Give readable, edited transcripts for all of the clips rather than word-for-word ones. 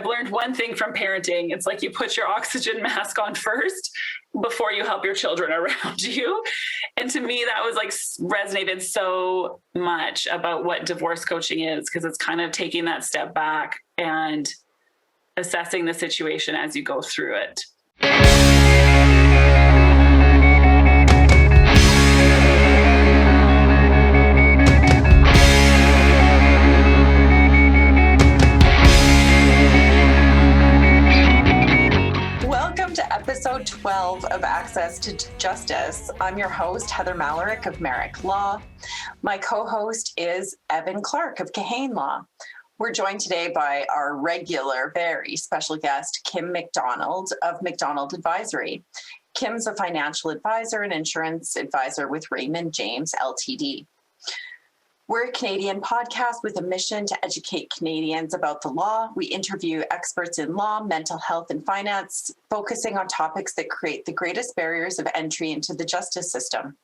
I've learned one thing from parenting. It's like you put your oxygen mask on first before you help your children around you. And to me, that was like resonated so much about what divorce coaching is, because it's kind of taking that step back and assessing the situation as you go through it. Episode 12 of Access to Justice. I'm your host, Heather Malarick of Merrick Law. My co-host is Evan Clark of Kahane Law. We're joined today by our regular, very special guest, Kim McDonald of McDonald Advisory. Kim's a financial advisor and insurance advisor with Raymond James Ltd. We're a Canadian podcast with a mission to educate Canadians about the law. We interview experts in law, mental health, and finance, focusing on topics that create the greatest barriers of entry into the justice system.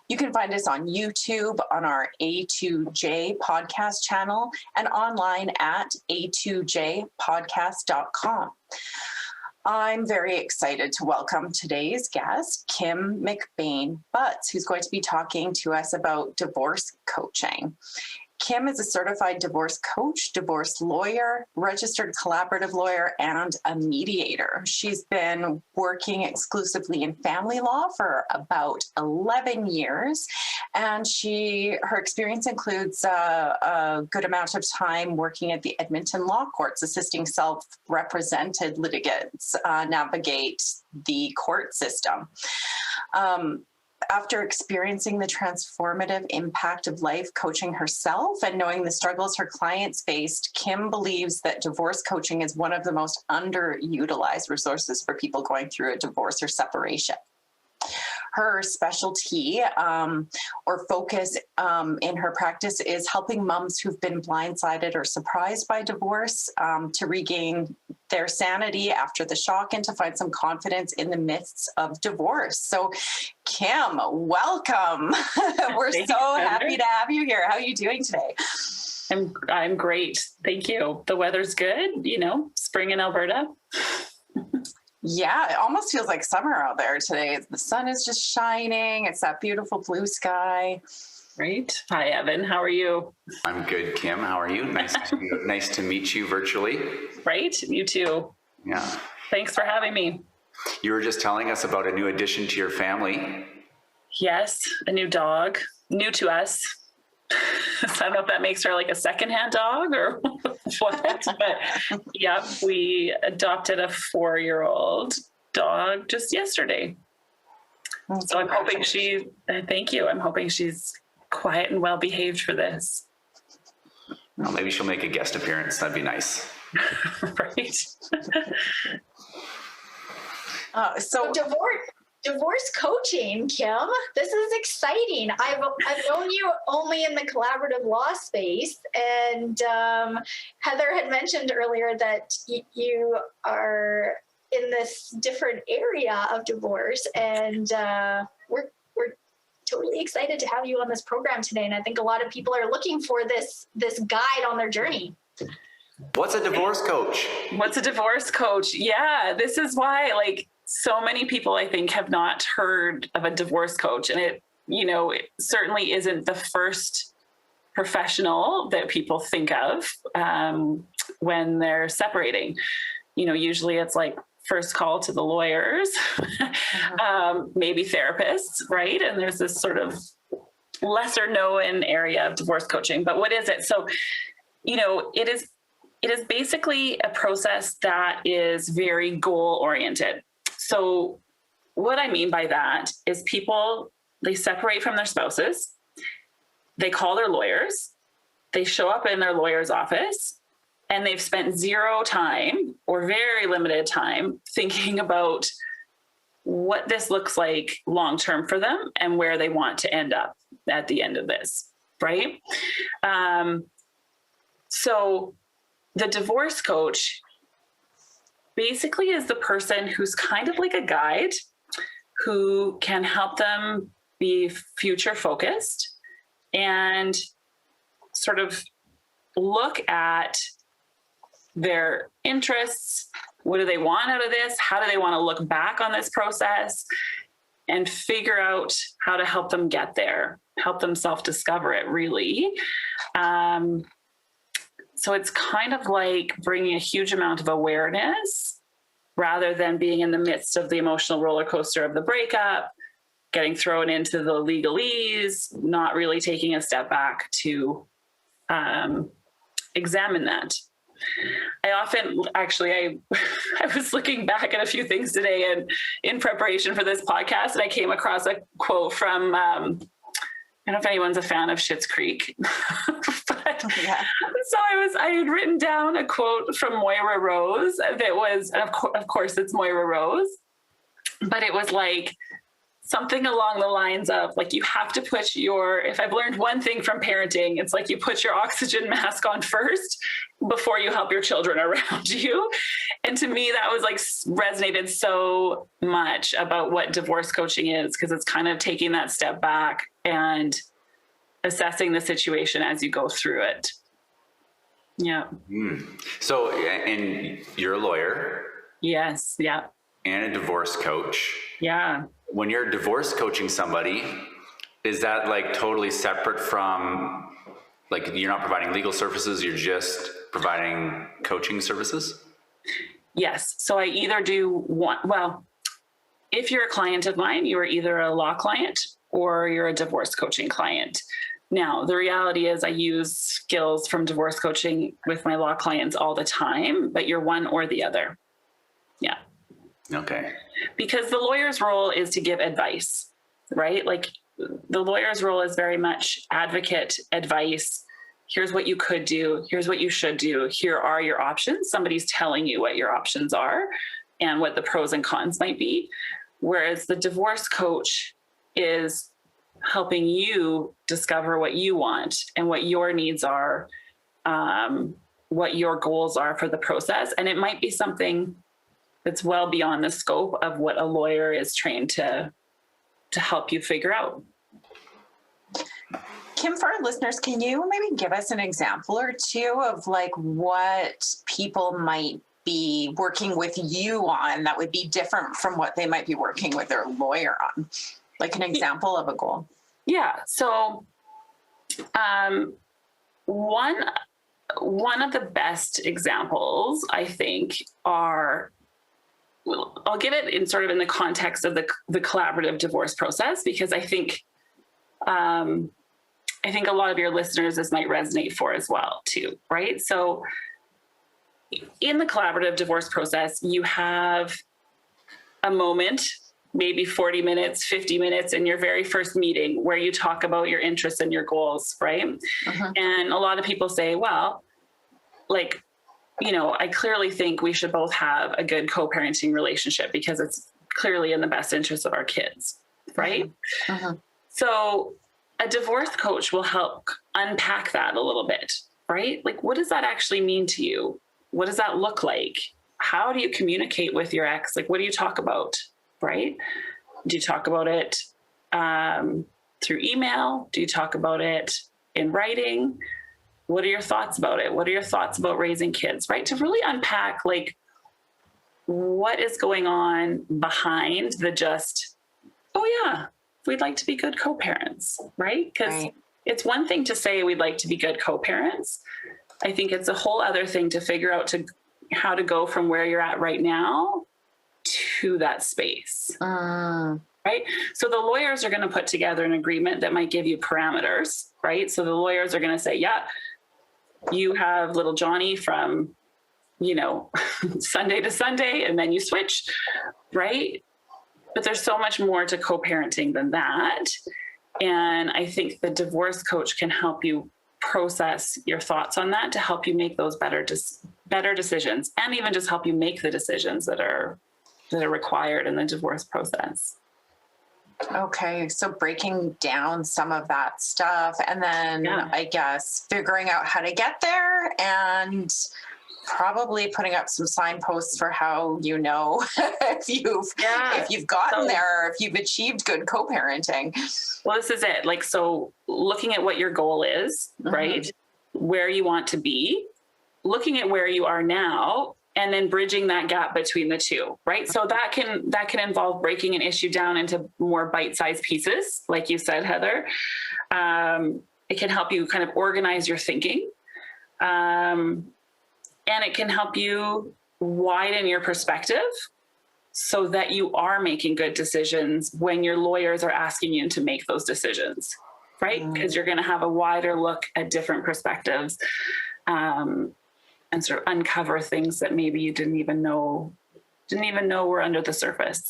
You can find us on YouTube, on our A2J podcast channel, and online at a2jpodcast.com. I'm very excited to welcome today's guest, Kim McBain Butz, who's going to be talking to us about divorce coaching. Kim is a certified divorce coach, divorce lawyer, registered collaborative lawyer, and a mediator. She's been working exclusively in family law for about 11 years, and her experience includes a good amount of time working at the Edmonton Law Courts, assisting self-represented litigants navigate the court system. After experiencing the transformative impact of life coaching herself and knowing the struggles her clients faced, Kim believes that divorce coaching is one of the most underutilized resources for people going through a divorce or separation. Her specialty or focus in her practice is helping moms who've been blindsided or surprised by divorce to regain their sanity after the shock and to find some confidence in the midst of divorce. So, Kim, welcome. We're so happy to have you here. How are you doing today? I'm great. Thank you. The weather's good, spring in Alberta. Yeah, it almost feels like summer out there today. The sun is just shining. It's that beautiful blue sky. Right. Hi, Evan. How are you? I'm good, Kim. How are you? Nice to meet you virtually. Right. You too. Yeah. Thanks for having me. You were just telling us about a new addition to your family. Yes, a new dog, new to us. I don't know if that makes her like a secondhand dog or what, but yeah, we adopted a 4-year-old dog just yesterday. So I'm hoping thank you. I'm hoping she's quiet and well behaved for this. Well, maybe she'll make a guest appearance. That'd be nice. Right. So divorce coaching, Kim. This is exciting. I've known you only in the collaborative law space, and Heather had mentioned earlier that you are in this different area of divorce, and we're totally excited to have you on this program today. And I think a lot of people are looking for this guide on their journey. What's a divorce coach? What's a divorce coach? Yeah, this is why so many people, I think, have not heard of a divorce coach. And it certainly isn't the first professional that people think of when they're separating. Usually it's like first call to the lawyers, maybe therapists, right? And there's this sort of lesser known area of divorce coaching. But what is it? So, it is basically a process that is very goal oriented. So what I mean by that is they separate from their spouses, they call their lawyers, they show up in their lawyer's office, and they've spent zero time or very limited time thinking about what this looks like long-term for them and where they want to end up at the end of this, right? So the divorce coach basically is the person who's kind of like a guide who can help them be future focused and sort of look at their interests. What do they want out of this? How do they want to look back on this process and figure out how to help them get there, help them self-discover it, really. So it's kind of like bringing a huge amount of awareness rather than being in the midst of the emotional roller coaster of the breakup, getting thrown into the legalese, not really taking a step back to examine that. I often, actually, I was looking back at a few things today and in preparation for this podcast, and I came across a quote from, I don't know if anyone's a fan of Schitt's Creek, but Yeah. so I had written down a quote from Moira Rose that was, of course it's Moira Rose, but it was like something along the lines of like, you have to put if I've learned one thing from parenting, it's like you put your oxygen mask on first before you help your children around you. And to me, that was like resonated so much about what divorce coaching is, because it's kind of taking that step back and assessing the situation as you go through it. Yeah. So, and you're a lawyer. Yes. Yeah. And a divorce coach. Yeah. When you're divorce coaching somebody, is that like totally separate from, like, you're not providing legal services, you're just providing coaching services? Yes. So I either do one, well, if you're a client of mine, you are either a law client or you're a divorce coaching client. Now, the reality is I use skills from divorce coaching with my law clients all the time, but you're one or the other. Yeah. Okay. Because the lawyer's role is to give advice, right? Like the lawyer's role is very much advocate, advice. Here's what you could do. Here's what you should do. Here are your options. Somebody's telling you what your options are and what the pros and cons might be. Whereas the divorce coach is helping you discover what you want and what your needs are, what your goals are for the process. And it might be something that's well beyond the scope of what a lawyer is trained to help you figure out. Kim, for our listeners, can you maybe give us an example or two of like what people might be working with you on that would be different from what they might be working with their lawyer on? Like an example of a goal. Yeah. So one of the best examples, I think, are, I'll give it in sort of in the context of the collaborative divorce process, because I think a lot of your listeners, this might resonate for as well too, right? So in the collaborative divorce process, you have a moment, maybe 40 minutes, 50 minutes in your very first meeting where you talk about your interests and your goals, right? Uh-huh. And a lot of people say, well, like, you know, I clearly think we should both have a good co-parenting relationship because it's clearly in the best interest of our kids, right? Uh-huh. So a divorce coach will help unpack that a little bit, right? Like, what does that actually mean to you? What does that look like? How do you communicate with your ex? Like, what do you talk about, right? Do you talk about it through email? Do you talk about it in writing? What are your thoughts about it? What are your thoughts about raising kids, right? To really unpack, like, what is going on behind the just, oh yeah, we'd like to be good co-parents, right? Because it's one thing to say we'd like to be good co-parents. I think it's a whole other thing to figure out how to go from where you're at right now to that space, right? So the lawyers are going to put together an agreement that might give you parameters, right? So the lawyers are going to say, yeah, you have little Johnny from, you know, Sunday to Sunday, and then you switch, right? But there's so much more to co-parenting than that. And I think the divorce coach can help you process your thoughts on that to help you make those better decisions, and even just help you make the decisions that are required in the divorce process. Okay, so breaking down some of that stuff, and then I guess figuring out how to get there, and probably putting up some signposts for how you know if you've gotten there, or if you've achieved good co-parenting. Well, this is it. Like, so looking at what your goal is, right? Where you want to be, looking at where you are now and then bridging that gap between the two, right? So that can involve breaking an issue down into more bite-sized pieces, like you said, Heather. It can help you kind of organize your thinking. And it can help you widen your perspective so that you are making good decisions when your lawyers are asking you to make those decisions, right? Because you're going to have a wider look at different perspectives, and sort of uncover things that maybe you didn't even know were under the surface.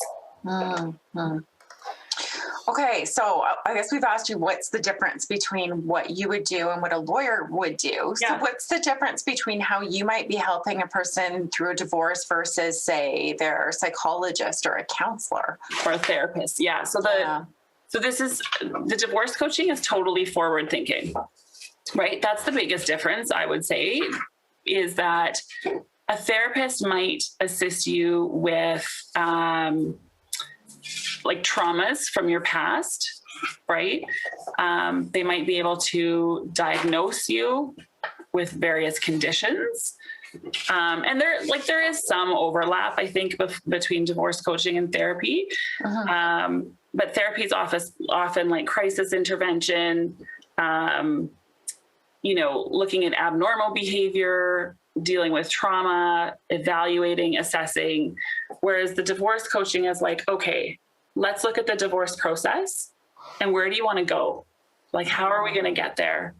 Okay, so I guess we've asked you what's the difference between what you would do and what a lawyer would do. Yeah. So what's the difference between how you might be helping a person through a divorce versus, say, their psychologist or a counselor? Or a therapist, yeah. So the divorce coaching is totally forward thinking, right? That's the biggest difference, I would say, is that a therapist might assist you with like traumas from your past, right? They might be able to diagnose you with various conditions. And there is some overlap, I think, between divorce coaching and therapy. But therapy is often like crisis intervention, looking at abnormal behavior, dealing with trauma, evaluating, assessing. Whereas the divorce coaching is like, okay, let's look at the divorce process and where do you want to go? Like, how are we going to get there?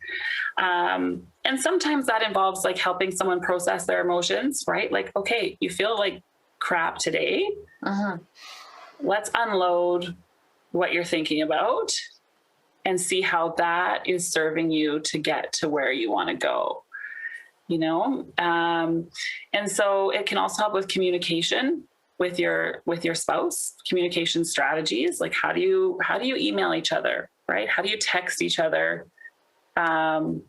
And sometimes that involves like helping someone process their emotions, right? Like, okay, you feel like crap today. Let's unload what you're thinking about and see how that is serving you to get to where you want to go, and so it can also help with communication with your spouse, communication strategies. Like, how do you email each other, right? How do you text each other? You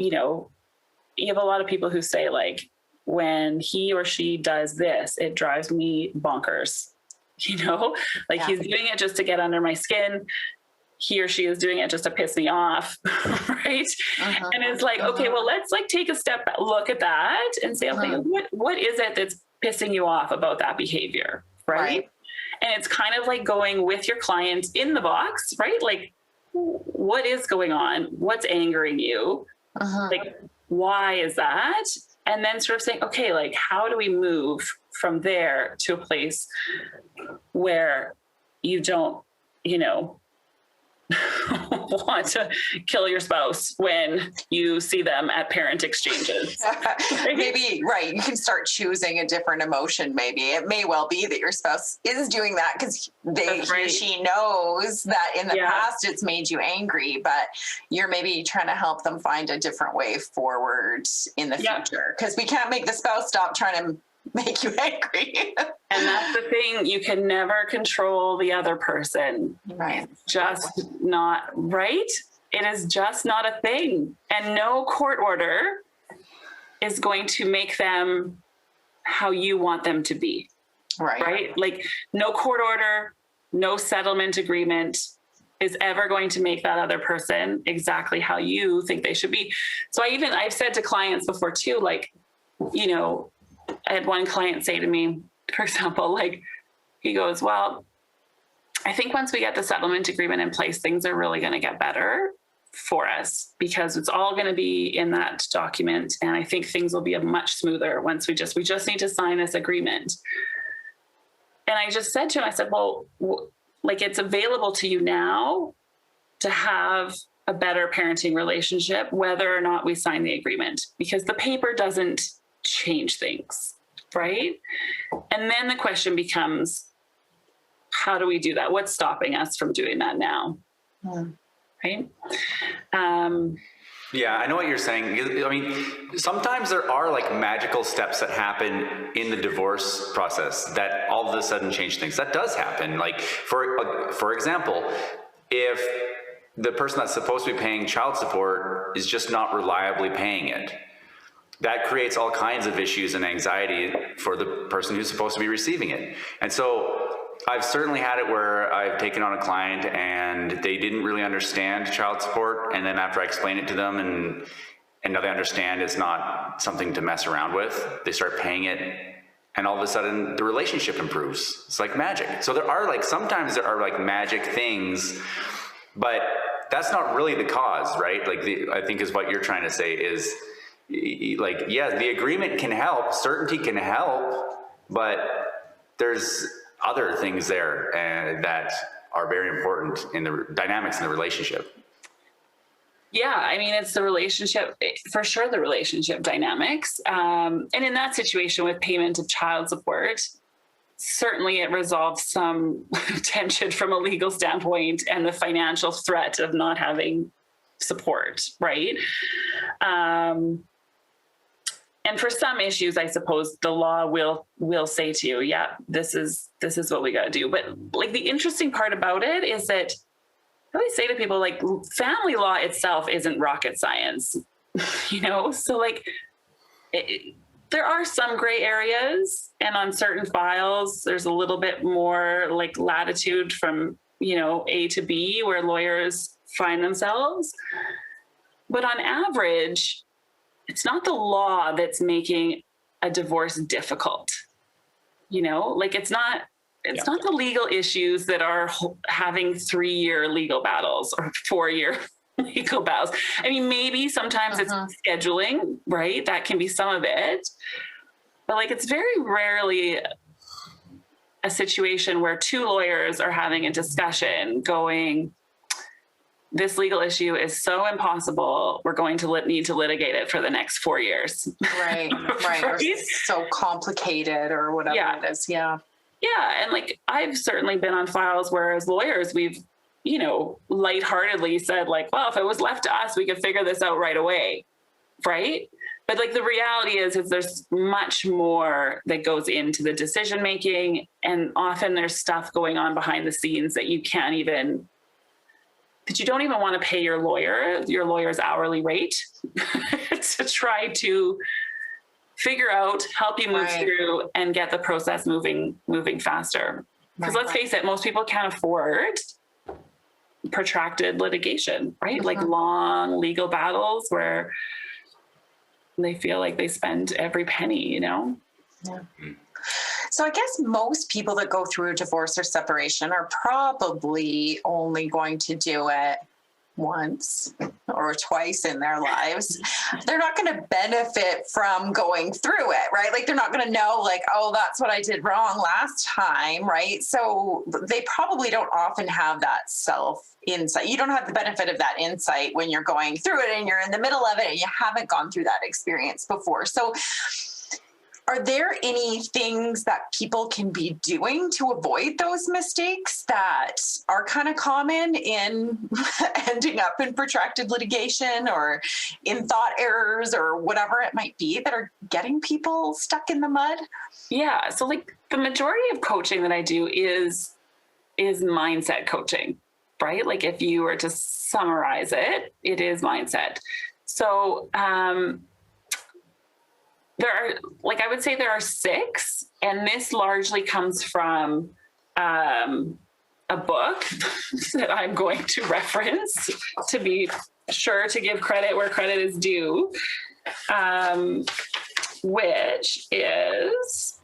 have a lot of people who say, like, when he or she does this, it drives me bonkers, He's doing it just to get under my skin. He or she is doing it just to piss me off, right? And it's like, okay, well, let's like take a step back, look at that and say, okay, what is it that's pissing you off about that behavior, right? And it's kind of like going with your client in the box, right? Like, what is going on? What's angering you? Like, why is that? And then sort of saying, okay, like, how do we move from there to a place where you don't, want to kill your spouse when you see them at parent exchanges. Maybe, right. You can start choosing a different emotion. Maybe it may well be that your spouse is doing that because she knows that in the past it's made you angry, but you're maybe trying to help them find a different way forward in the future. Because we can't make the spouse stop trying to make you angry. And that's the thing. You can never control the other person. Right. Just not right. It is just not a thing. And no court order is going to make them how you want them to be. Right. Like, no court order, no settlement agreement is ever going to make that other person exactly how you think they should be. So I've said to clients before too, like, I had one client say to me, for example, like, he goes, well, I think once we get the settlement agreement in place, things are really going to get better for us because it's all going to be in that document. And I think things will be much smoother once we just need to sign this agreement. And I just said to him, I said, well, like, it's available to you now to have a better parenting relationship, whether or not we sign the agreement, because the paper doesn't change things, right? And then the question becomes, how do we do that? What's stopping us from doing that now? Right? Yeah, I know what you're saying. I mean, sometimes there are like magical steps that happen in the divorce process that all of a sudden change things. That does happen. Like, for example, if the person that's supposed to be paying child support is just not reliably paying it, that creates all kinds of issues and anxiety for the person who's supposed to be receiving it. And so I've certainly had it where I've taken on a client and they didn't really understand child support. And then after I explained it to them and and now they understand it's not something to mess around with. They start paying it, and all of a sudden the relationship improves. It's like magic. So there are like, sometimes there are like magic things, but that's not really the cause, right? Like I think is what you're trying to say is like, yeah, the agreement can help, certainty can help, but there's other things there that are very important in the dynamics in the relationship. Yeah, I mean, it's the relationship, for sure, the relationship dynamics. And in that situation with payment of child support, certainly it resolves some tension from a legal standpoint and the financial threat of not having support, right? And for some issues, I suppose the law will say to you, yeah, this is what we got to do. But like the interesting part about it is that I always say to people, like, family law itself isn't rocket science, you know? So like there are some gray areas, and on certain files, there's a little bit more like latitude from, you know, A to B where lawyers find themselves. But on average, it's not the law that's making a divorce difficult, you know, like it's not the legal issues that are having 3-year legal battles or 4-year legal battles. I mean, maybe sometimes it's scheduling, right? That can be some of it, but like, it's very rarely a situation where 2 lawyers are having a discussion going, this legal issue is so impossible, we're going to need to litigate it for the next 4 years. Right. Or so complicated or whatever it is. Yeah. Yeah. And like, I've certainly been on files where as lawyers, we've, you know, lightheartedly said like, well, if it was left to us, we could figure this out right away. Right. But like, the reality is there's much more that goes into the decision making. And often there's stuff going on behind the scenes that you don't even want to pay your lawyer's hourly rate to try to figure out, help you move through and get the process moving faster. Because let's face it, most people can't afford protracted litigation, right? Like long legal battles where they feel like they spend every penny, you know? Yeah. So I guess most people that go through a divorce or separation are probably only going to do it once or twice in their lives. They're not going to benefit from going through it, right? Like they're not going to know like, oh, that's what I did wrong last time, right? So they probably don't often have that self insight. You don't have the benefit of that insight when you're going through it and you're in the middle of it and you haven't gone through that experience before. So are there any things that people can be doing to avoid those mistakes that are kind of common in ending up in protracted litigation or in thought errors or whatever it might be that are getting people stuck in the mud? Yeah. So like the majority of coaching that I do is mindset coaching, right? Like if you were to summarize it, it is mindset. So, I would say there are 6, and this largely comes from a book that I'm going to reference to be sure to give credit where credit is due, which is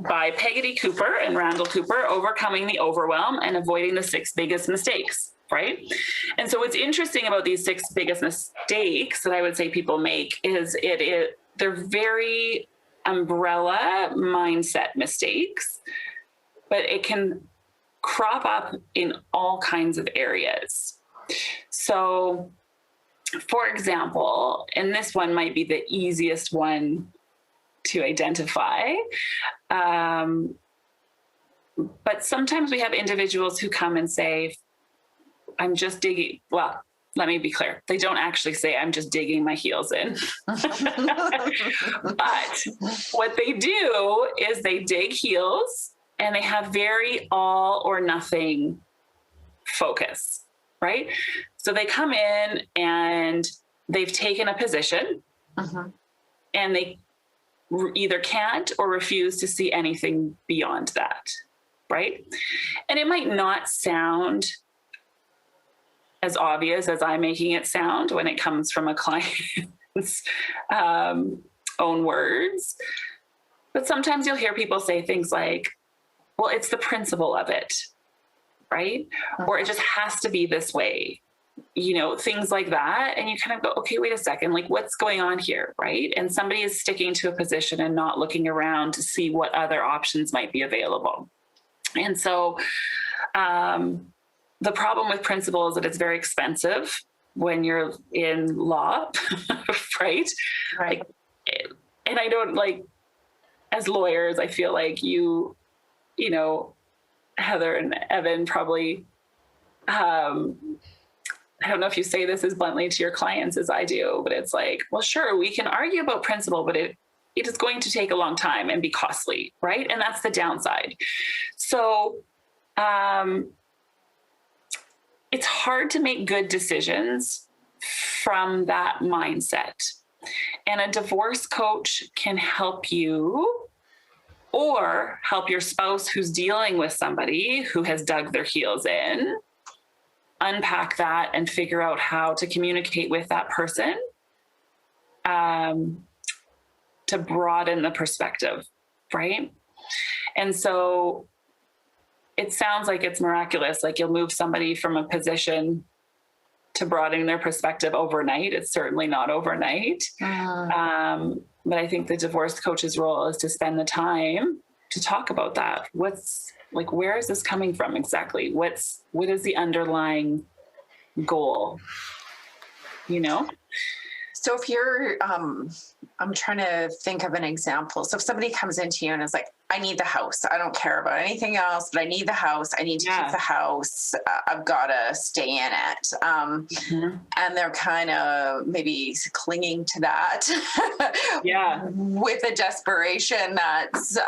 by Peggotty Cooper and Randall Cooper, Overcoming the Overwhelm and Avoiding the 6 Biggest Mistakes. Right. And so what's interesting about these 6 biggest mistakes that I would say people make is they're very umbrella mindset mistakes, but it can crop up in all kinds of areas. So, for example, and this one might be the easiest one to identify, but sometimes we have individuals who come and say, I'm just digging, well, let me be clear. They don't actually say, I'm just digging my heels in. But what they do is they dig heels and they have very all or nothing focus, right? So they come in and they've taken a position and they either can't or refuse to see anything beyond that, right? And it might not sound as obvious as I'm making it sound when it comes from a client person's own words. But sometimes you'll hear people say things like, well, it's the principle of it, right? Or it just has to be this way, things like that. And you kind of go, okay, wait a second, like what's going on here, right? And somebody is sticking to a position and not looking around to see what other options might be available. And so the problem with principle is that it's very expensive when you're in law, right? Right. And I don't as lawyers, I feel like Heather and Evan probably, I don't know if you say this as bluntly to your clients as I do, but it's like, well, sure, we can argue about principle, but it is going to take a long time and be costly, right? And that's the downside. So it's hard to make good decisions from that mindset. And a divorce coach can help you, or help your spouse who's dealing with somebody who has dug their heels in, unpack that and figure out how to communicate with that person to broaden the perspective, right? And so it sounds like it's miraculous, like you'll move somebody from a position to broadening their perspective overnight. It's certainly not overnight. But I think the divorce coach's role is to spend the time to talk about that. Where is this coming from exactly? What is the underlying goal? So if you're, I'm trying to think of an example. So if somebody comes into you and is like, I need the house. I don't care about anything else, but I need the house. I need to keep the house. I've got to stay in it. And they're kind of maybe clinging to that with a desperation that's,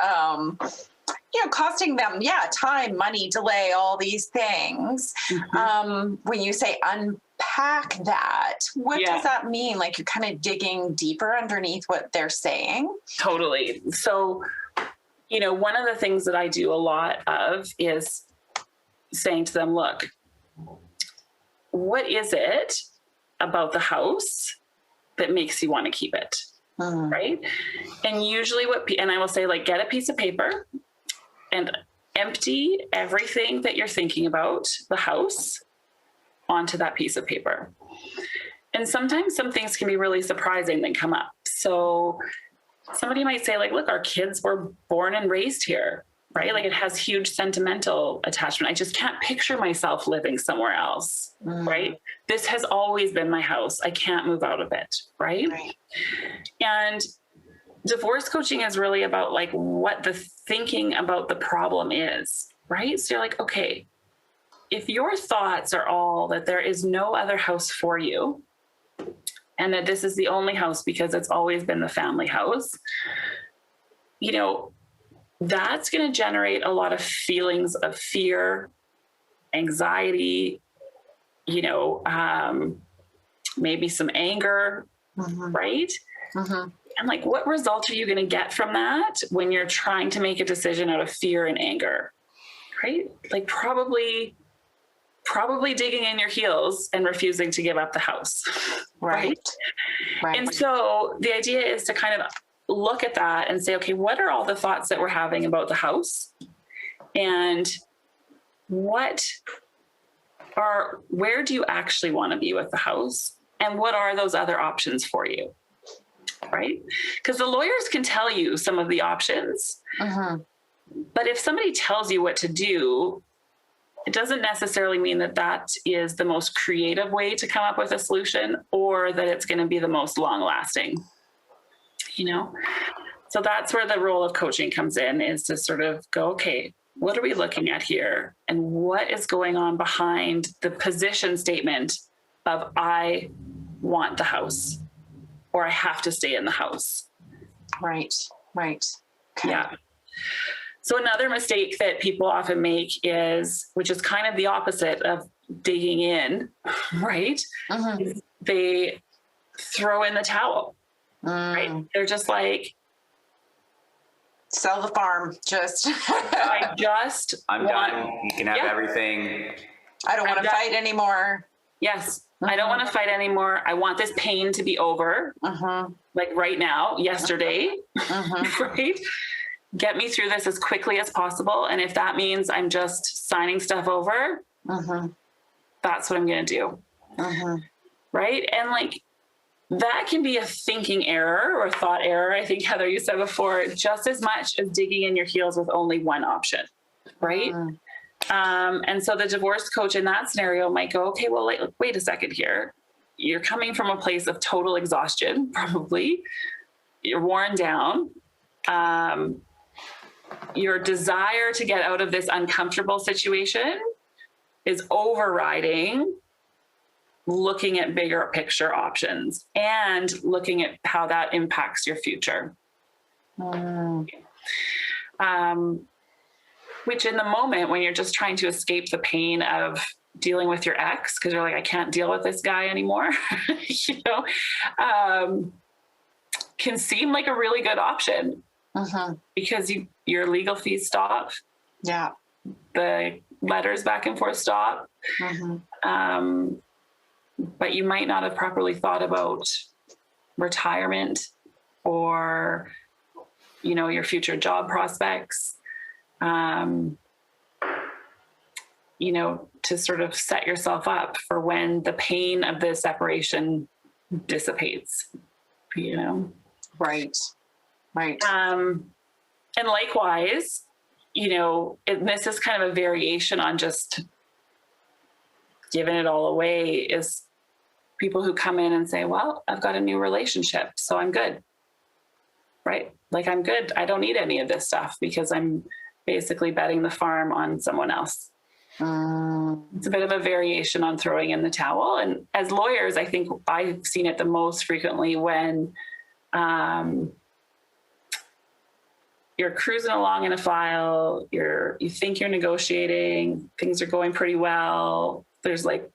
costing them, time, money, delay, all these things. When you say unpack that, what does that mean? Like you're kind of digging deeper underneath what they're saying? Totally. So, one of the things that I do a lot of is saying to them, look, what is it about the house that makes you want to keep it? Right. And usually and I will say, get a piece of paper and empty everything that you're thinking about the house onto that piece of paper. And sometimes some things can be really surprising that come up. So somebody might say, look, our kids were born and raised here, right? It has huge sentimental attachment. I just can't picture myself living somewhere else, right? This has always been my house. I can't move out of it, right? And divorce coaching is really about what the thinking about the problem is, right? So you're like, okay, if your thoughts are all that there is no other house for you, and that this is the only house because it's always been the family house, that's going to generate a lot of feelings of fear, anxiety, maybe some anger, right? And what result are you going to get from that when you're trying to make a decision out of fear and anger, right? Probably digging in your heels and refusing to give up the house. Right. And so the idea is to kind of look at that and say, okay, what are all the thoughts that we're having about the house? And where do you actually want to be with the house? And what are those other options for you? Right? Because the lawyers can tell you some of the options, but if somebody tells you what to do, it doesn't necessarily mean that that is the most creative way to come up with a solution, or that it's going to be the most long lasting, So that's where the role of coaching comes in, is to sort of go, okay, what are we looking at here? And what is going on behind the position statement of I want the house, or I have to stay in the house. Right. Okay. Yeah. So another mistake that people often make is, which is kind of the opposite of digging in, right? Is they throw in the towel, right? They're just like, sell the farm. I'm done. You can have everything. I don't want to fight anymore. Yes. I don't want to fight anymore. I want this pain to be over. Like right now, yesterday, right? Get me through this as quickly as possible. And if that means I'm just signing stuff over, that's what I'm going to do. Right. And like, that can be a thinking error or thought error. I think, Heather, you said before, just as much as digging in your heels with only one option. Right. And so the divorce coach in that scenario might go, okay, well, wait a second here. You're coming from a place of total exhaustion, probably. You're worn down. Your desire to get out of this uncomfortable situation is overriding looking at bigger picture options and looking at how that impacts your future. Which in the moment when you're just trying to escape the pain of dealing with your ex, because you're like, I can't deal with this guy anymore, can seem like a really good option because your legal fees stop. Yeah. The letters back and forth stop. But you might not have properly thought about retirement or, your future job prospects, to sort of set yourself up for when the pain of the separation dissipates, Right. And likewise, this is kind of a variation on just giving it all away, is people who come in and say, well, I've got a new relationship, so I'm good. Right? Like, I'm good. I don't need any of this stuff because I'm basically betting the farm on someone else. It's a bit of a variation on throwing in the towel. And as lawyers, I think I've seen it the most frequently when you're cruising along in a file, you think you're negotiating, things are going pretty well. There's like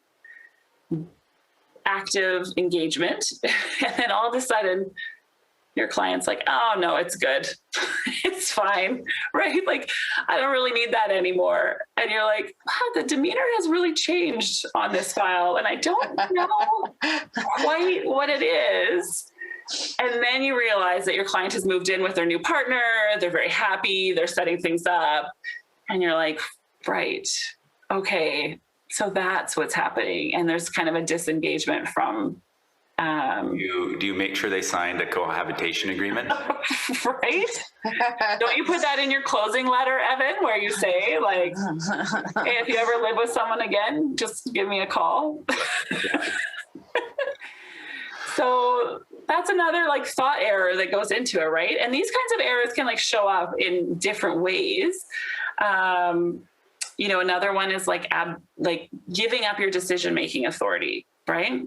active engagement. And then all of a sudden your client's like, oh no, it's good. It's fine. Right? Like, I don't really need that anymore. And you're like, wow, the demeanor has really changed on this file. And I don't know quite what it is. And then you realize that your client has moved in with their new partner. They're very happy. They're setting things up. And you're like, right. Okay. So that's what's happening. And there's kind of a disengagement from, do you make sure they signed a cohabitation agreement? Right? Don't you put that in your closing letter, Evan, where you say, like, hey, if you ever live with someone again, just give me a call. So that's another like thought error that goes into it, right? And these kinds of errors can like show up in different ways. Another one is like giving up your decision-making authority, right?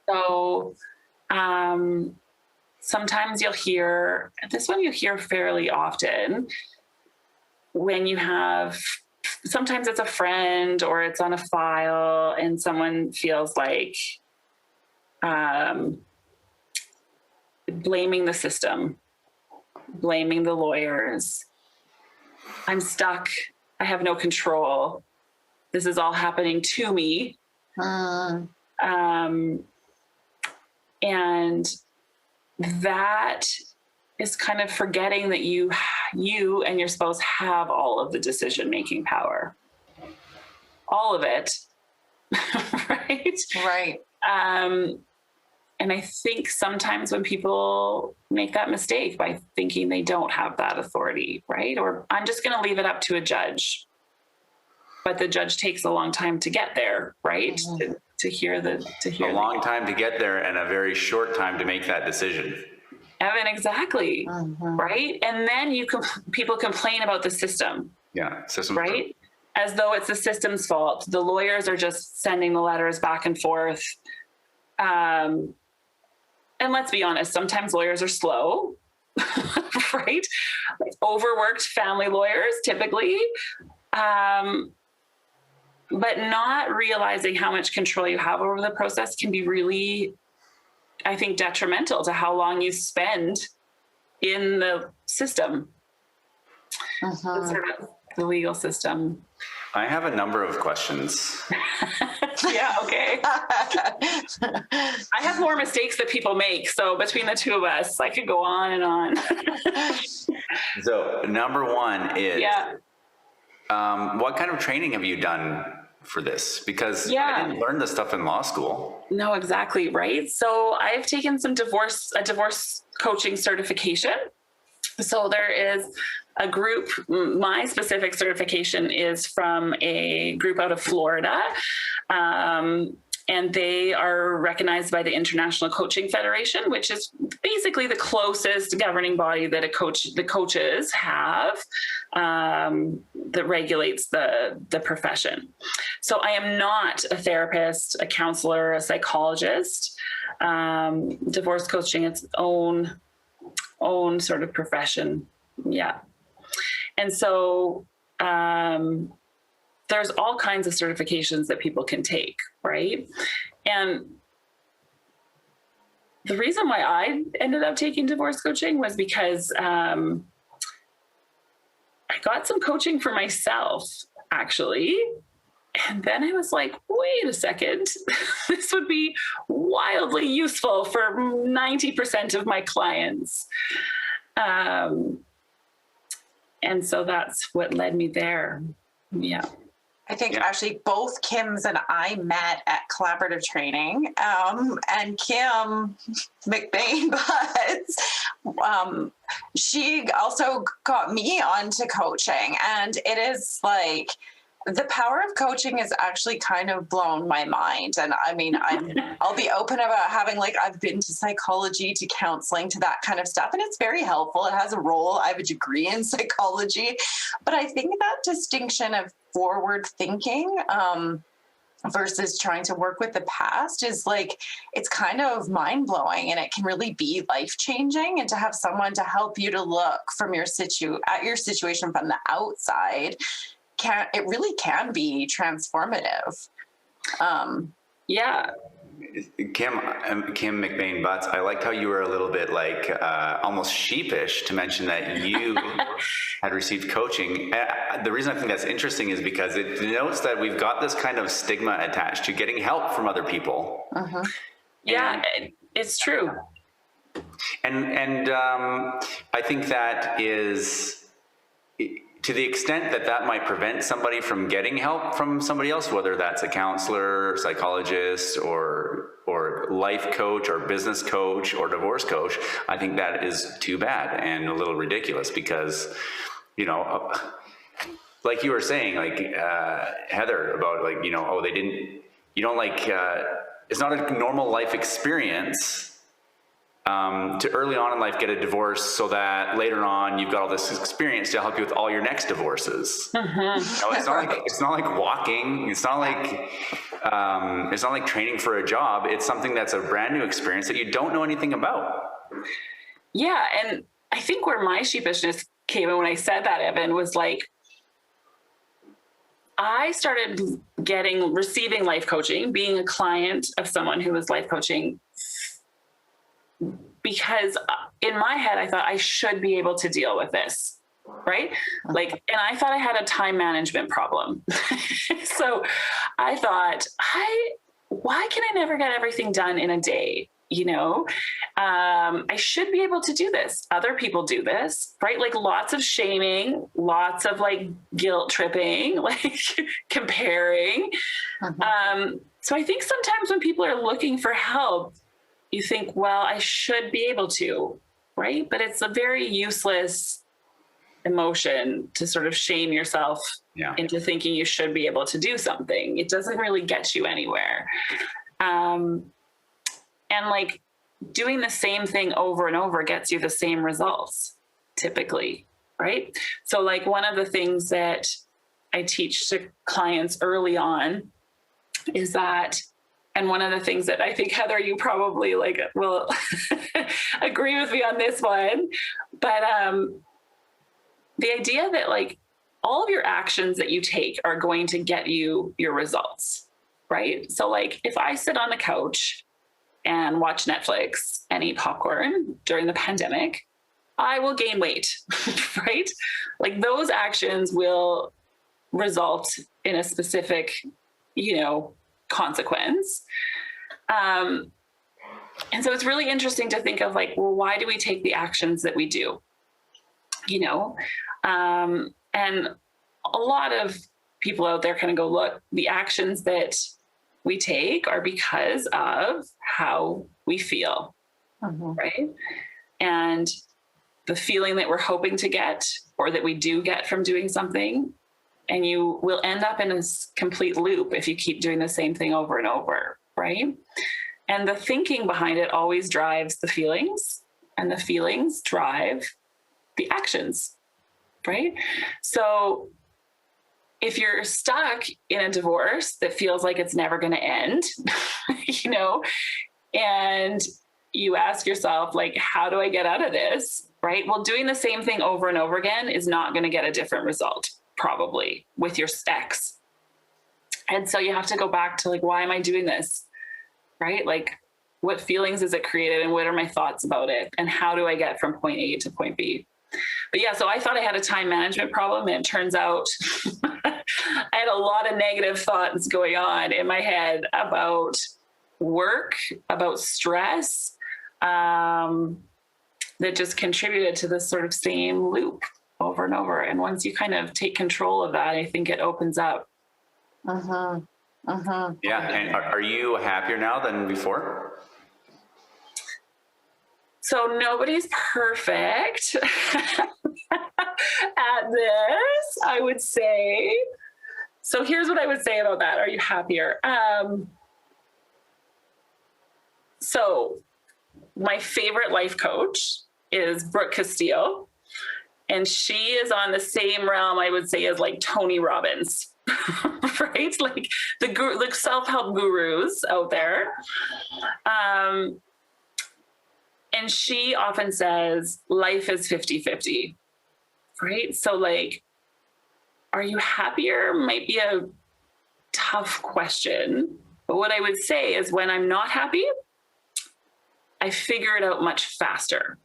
So sometimes you'll hear, this one you hear fairly often when you have, sometimes it's a friend or it's on a file and someone feels like blaming the system, blaming the lawyers. I'm stuck. I have no control. This is all happening to me. And that is kind of forgetting that you and your spouse have all of the decision-making power, all of it. Right. And I think sometimes when people make that mistake by thinking they don't have that authority, right? Or I'm just going to leave it up to a judge, but the judge takes a long time to get there, right? To hear a long time to get there and a very short time to make that decision. Evan, exactly. Right. And then people complain about the system. Yeah. System. Right. As though it's the system's fault. The lawyers are just sending the letters back and forth. And let's be honest, sometimes lawyers are slow, right? Like overworked family lawyers typically. But not realizing how much control you have over the process can be really, I think, detrimental to how long you spend in the system, the legal system. I have a number of questions. Yeah, okay. I have more mistakes that people make. So between the two of us, I could go on and on. So number one is, Yeah. What kind of training have you done for this? Because Yeah. I didn't learn this stuff in law school. No, exactly. Right. So I've taken a divorce coaching certification. So there is a group, my specific certification is from a group out of Florida. And they are recognized by the International Coaching Federation, which is basically the closest governing body that the coaches have that regulates the profession. So I am not a therapist, a counselor, a psychologist. Divorce coaching, its own sort of profession. Yeah. And so there's all kinds of certifications that people can take, right? And the reason why I ended up taking divorce coaching was because I got some coaching for myself, actually. And then I was like, wait a second, this would be wildly useful for 90% of my clients. And so that's what led me there. Yeah. I think actually both Kims and I met at collaborative training, and Kim McBain Butz, she also got me onto coaching, and it is like, the power of coaching has actually kind of blown my mind. And I mean, I'll be open about having, like, I've been to psychology, to counseling, to that kind of stuff. And it's very helpful. It has a role. I have a degree in psychology. But I think that distinction of forward thinking versus trying to work with the past is like, it's kind of mind blowing, and it can really be life changing. And to have someone to help you to look from at your situation from the outside, it really can be transformative. Yeah. Kim McBain Butz, I liked how you were a little bit like almost sheepish to mention that you had received coaching. The reason I think that's interesting is because it denotes that we've got this kind of stigma attached to getting help from other people. Uh-huh. Yeah, it's true. And I think that is, to the extent that might prevent somebody from getting help from somebody else, whether that's a counselor, psychologist, or life coach, or business coach, or divorce coach, I think that is too bad and a little ridiculous because, like you were saying, like Heather, about like, it's not a normal life experience to early on in life get a divorce so that later on you've got all this experience to help you with all your next divorces. Mm-hmm. It's not like walking. It's not like training for a job. It's something that's a brand new experience that you don't know anything about. Yeah. And I think where my sheepishness came in when I said that, Evan, was like, I started receiving life coaching, being a client of someone who was life coaching, because in my head, I thought I should be able to deal with this, right? Like, and I thought I had a time management problem. So I thought, why can I never get everything done in a day? I should be able to do this. Other people do this, right? Like lots of shaming, lots of like guilt tripping, like comparing. So I think sometimes when people are looking for help, you think, well, I should be able to, right? But it's a very useless emotion to sort of shame yourself into thinking you should be able to do something. It doesn't really get you anywhere. And like doing the same thing over and over gets you the same results typically, right? So like one of the things that I teach to clients early on is that, and one of the things that I think, Heather, you probably like will agree with me on this one, but the idea that like all of your actions that you take are going to get you your results, right? So like if I sit on the couch and watch Netflix and eat popcorn during the pandemic, I will gain weight, right? Like those actions will result in a specific, consequence. And so it's really interesting to think of like, well, why do we take the actions that we do? You know, and a lot of people out there kind of go, look, the actions that we take are because of how we feel, right? And the feeling that we're hoping to get or that we do get from doing something, and you will end up in a complete loop if you keep doing the same thing over and over, right? And the thinking behind it always drives the feelings, and the feelings drive the actions, right? So if you're stuck in a divorce that feels like it's never going to end, you know, and you ask yourself, like, how do I get out of this, right? Well, doing the same thing over and over again is not going to get a different result, probably, with your ex. And so you have to go back to, like, why am I doing this, right? Like, what feelings is it created, and what are my thoughts about it, and how do I get from point A to point B? But yeah, so I thought I had a time management problem, and it turns out I had a lot of negative thoughts going on in my head about work, about stress, that just contributed to this sort of same loop over and over. And once you kind of take control of that, I think it opens up. Yeah. And are you happier now than before? So nobody's perfect at this, I would say. So here's what I would say about that. Are you happier? So my favorite life coach is Brooke Castillo, and she is on the same realm, I would say, as like Tony Robbins, right? Like the self-help gurus out there. And she often says life is 50-50, right? So like, are you happier might be a tough question. But what I would say is when I'm not happy, I figure it out much faster.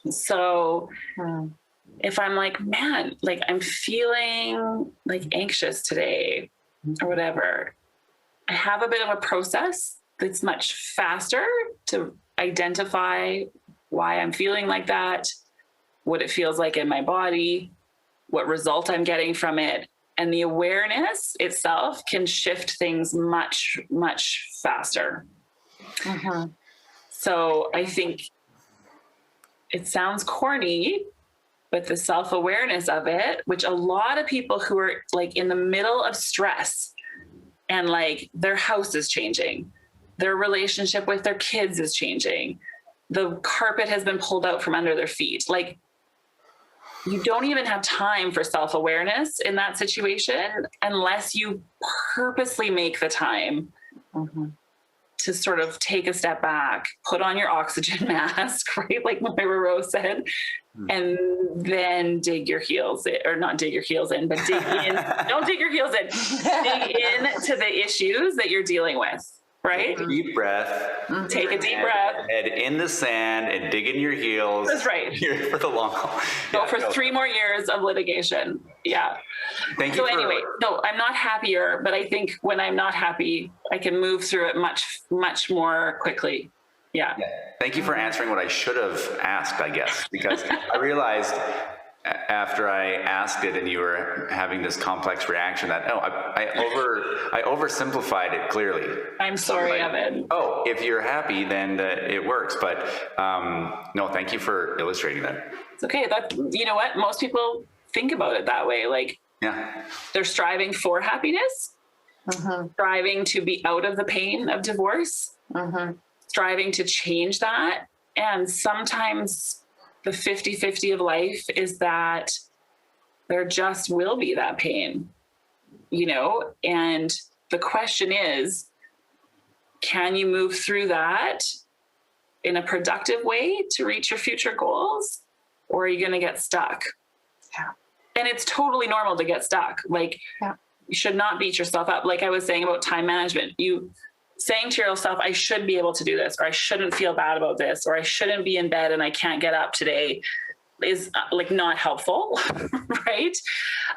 So if I'm like, man, like I'm feeling like anxious today or whatever, I have a bit of a process that's much faster to identify why I'm feeling like that, what it feels like in my body, what result I'm getting from it. And the awareness itself can shift things much, much faster. So I think it sounds corny, but the self-awareness of it, which a lot of people who are like in the middle of stress and like their house is changing, their relationship with their kids is changing, the carpet has been pulled out from under their feet. Like, you don't even have time for self-awareness in that situation unless you purposely make the time to sort of take a step back, put on your oxygen mask, right? Like Moira Rose said, and then dig your heels in, or not dig your heels in, but dig in, don't dig your heels in, dig into the issues that you're dealing with. Right? Deep breath. Take a deep breath. Head in the sand and dig in your heels. That's right. Here for the long haul. Go for 3 more years of litigation. Yeah. Thank you. So anyway, no, I'm not happier, but I think when I'm not happy, I can move through it much, much more quickly. Yeah. Thank you for answering what I should have asked, I guess, because I realized after I asked it and you were having this complex reaction that, I oversimplified it clearly. I'm sorry, like, Evan. Oh, if you're happy, then it works. But no, thank you for illustrating that. It's okay. That, you know what? Most people think about it that way. Like, they're striving for happiness, striving to be out of the pain of divorce, striving to change that. And sometimes the 50-50 of life is that there just will be that pain, you know? And the question is, can you move through that in a productive way to reach your future goals? Or are you going to get stuck? Yeah. And it's totally normal to get stuck. Like, you should not beat yourself up. Like I was saying about time management, you saying to yourself, I should be able to do this, or I shouldn't feel bad about this, or I shouldn't be in bed and I can't get up today is like not helpful, right?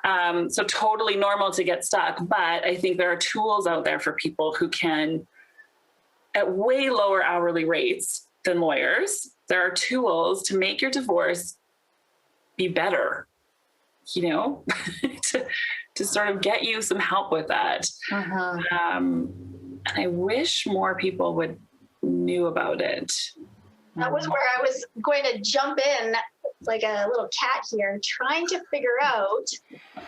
So totally normal to get stuck, but I think there are tools out there for people who can, at way lower hourly rates than lawyers, there are tools to make your divorce be better, you know, to sort of get you some help with that. And I wish more people knew about it. That was where I was going to jump in like a little cat here, trying to figure out.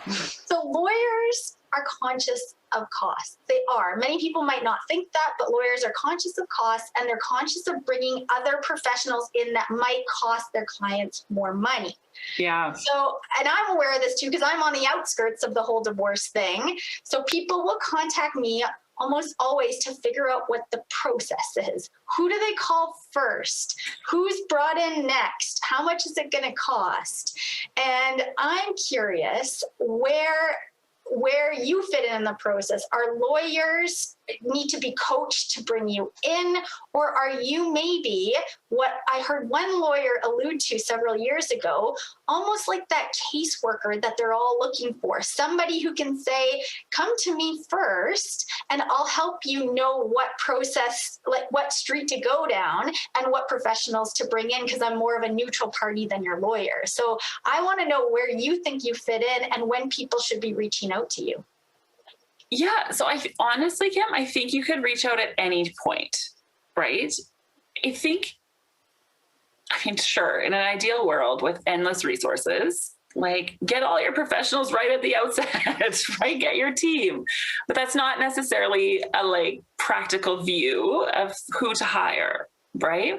So lawyers are conscious of costs. They are. Many people might not think that, but lawyers are conscious of costs, and they're conscious of bringing other professionals in that might cost their clients more money. Yeah. So, and I'm aware of this too, because I'm on the outskirts of the whole divorce thing. So people will contact me almost always to figure out what the process is. Who do they call first? Who's brought in next? How much is it going to cost? And I'm curious where you fit in the process. Are lawyers need to be coached to bring you in, or are you maybe what I heard one lawyer allude to several years ago, almost like that caseworker that they're all looking for, somebody who can say, come to me first and I'll help you know what process, like what street to go down and what professionals to bring in, because I'm more of a neutral party than your lawyer. So I want to know where you think you fit in and when people should be reaching out to you. Yeah. So honestly, Kim, I think you could reach out at any point, right? I mean, sure, in an ideal world with endless resources, like get all your professionals right at the outset, right? Get your team. But that's not necessarily a like practical view of who to hire, right?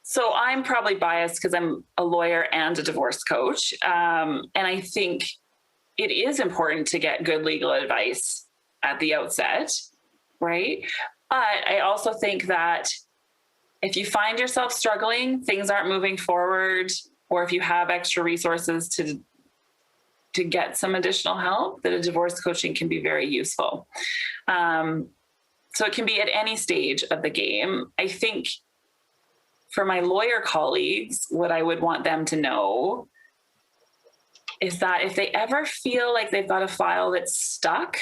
So I'm probably biased because I'm a lawyer and a divorce coach. And I think it is important to get good legal advice at the outset, right? But I also think that if you find yourself struggling, things aren't moving forward, or if you have extra resources to get some additional help, that a divorce coaching can be very useful. So it can be at any stage of the game. I think for my lawyer colleagues, what I would want them to know is that if they ever feel like they've got a file that's stuck,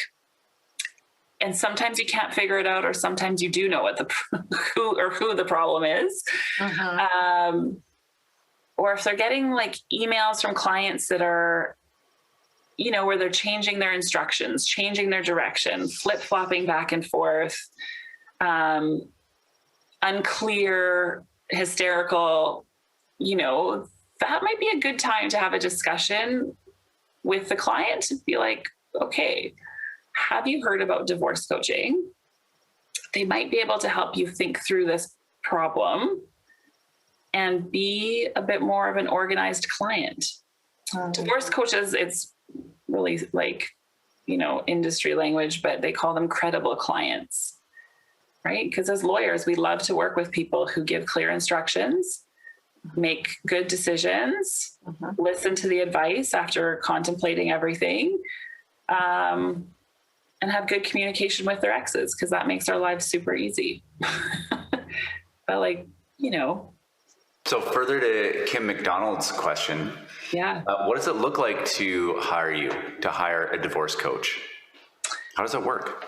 and sometimes you can't figure it out, or sometimes you do know what who the problem is, or if they're getting like emails from clients that are, you know, where they're changing their instructions, changing their direction, flip-flopping back and forth, unclear, hysterical, you know, that might be a good time to have a discussion with the client to be like, okay, have you heard about divorce coaching? They might be able to help you think through this problem and be a bit more of an organized client. Divorce coaches, it's really like, you know, industry language, but they call them credible clients, right? Because as lawyers, we love to work with people who give clear instructions, make good decisions, listen to the advice after contemplating everything, and have good communication with their exes, because that makes our lives super easy. But like, you know. So further to Kim McDonald's question, what does it look like to hire a divorce coach? How does it work?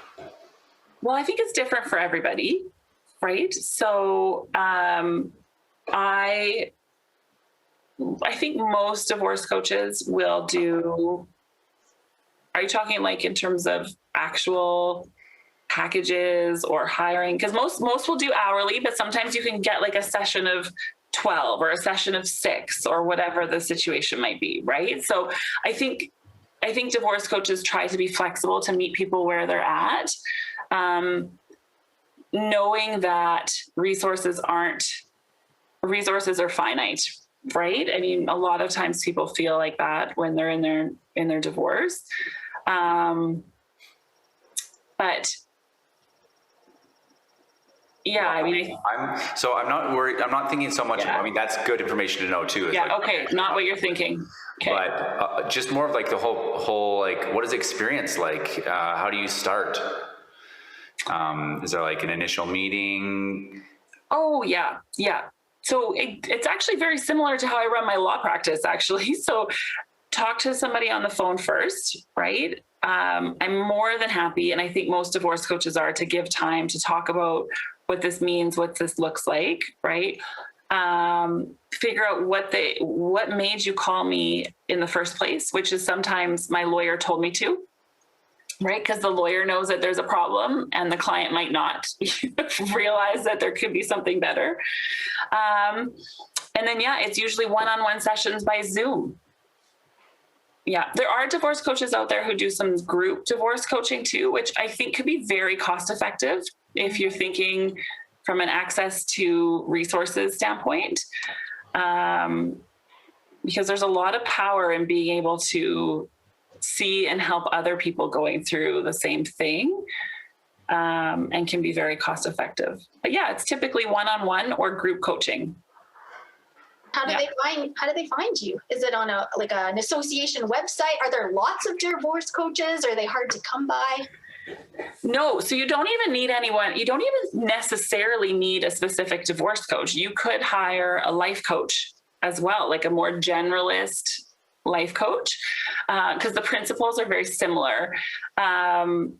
Well, I think it's different for everybody, right? So I think most divorce coaches will do, are you talking like in terms of actual packages or hiring? Because most will do hourly, but sometimes you can get like a session of 12 or a session of 6 or whatever the situation might be, right? So I think divorce coaches try to be flexible to meet people where they're at, knowing that resources are finite, right? I mean, a lot of times people feel like that when they're in their divorce. But yeah, I mean, I'm not worried. I'm not thinking so much. I mean, that's good information to know too. Yeah. Like, okay. Not what you're thinking. Okay. But just more of like the whole like, what is experience like? How do you start? Is there like an initial meeting? Oh yeah. Yeah. So it's actually very similar to how I run my law practice, actually. So talk to somebody on the phone first, right? I'm more than happy, and I think most divorce coaches are, to give time to talk about what this means, what this looks like, right? Figure out what made you call me in the first place, which is sometimes my lawyer told me to, right? Because the lawyer knows that there's a problem and the client might not realize that there could be something better. And then, yeah, it's usually one-on-one sessions by Zoom. Yeah, there are divorce coaches out there who do some group divorce coaching too, which I think could be very cost effective if you're thinking from an access to resources standpoint. Because there's a lot of power in being able to see and help other people going through the same thing, and can be very cost effective. But yeah, it's typically one-on-one or group coaching. How do they find you? Is it on an association website? Are there lots of divorce coaches? Are they hard to come by? No, so you don't even need anyone. You don't even necessarily need a specific divorce coach. You could hire a life coach as well, like a more generalist life coach, because the principles are very similar. And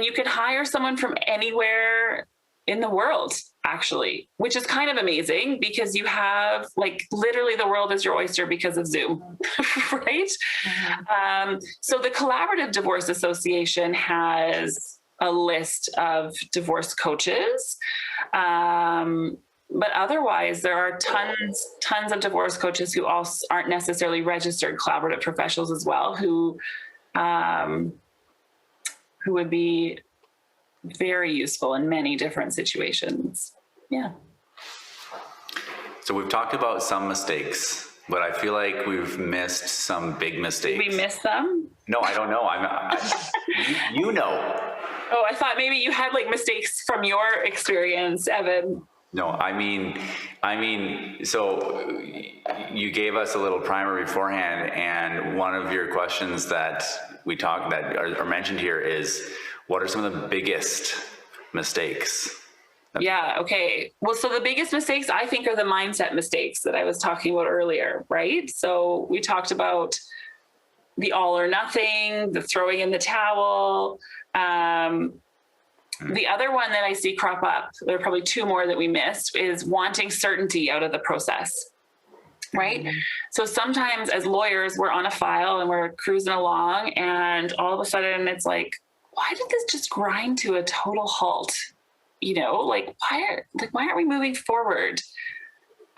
you could hire someone from anywhere in the world, actually, which is kind of amazing, because you have, like, literally the world is your oyster because of Zoom, right? Mm-hmm. So the Collaborative Divorce Association has a list of divorce coaches. But otherwise, there are tons of divorce coaches who also aren't necessarily registered collaborative professionals as well, who would be very useful in many different situations. Yeah. So we've talked about some mistakes, but I feel like we've missed some big mistakes. We missed them? No, I don't know. You know. Oh, I thought maybe you had like mistakes from your experience, Evan. No, I mean, so you gave us a little primer beforehand, and one of your questions that are mentioned here is, what are some of the biggest mistakes? Yeah, okay. Well, so the biggest mistakes, I think, are the mindset mistakes that I was talking about earlier, right? So we talked about the all or nothing, the throwing in the towel. The other one that I see crop up, there are probably two more that we missed, is wanting certainty out of the process, right? Mm-hmm. So sometimes as lawyers, we're on a file and we're cruising along, and all of a sudden it's like, why did this just grind to a total halt? You know, like why aren't we moving forward?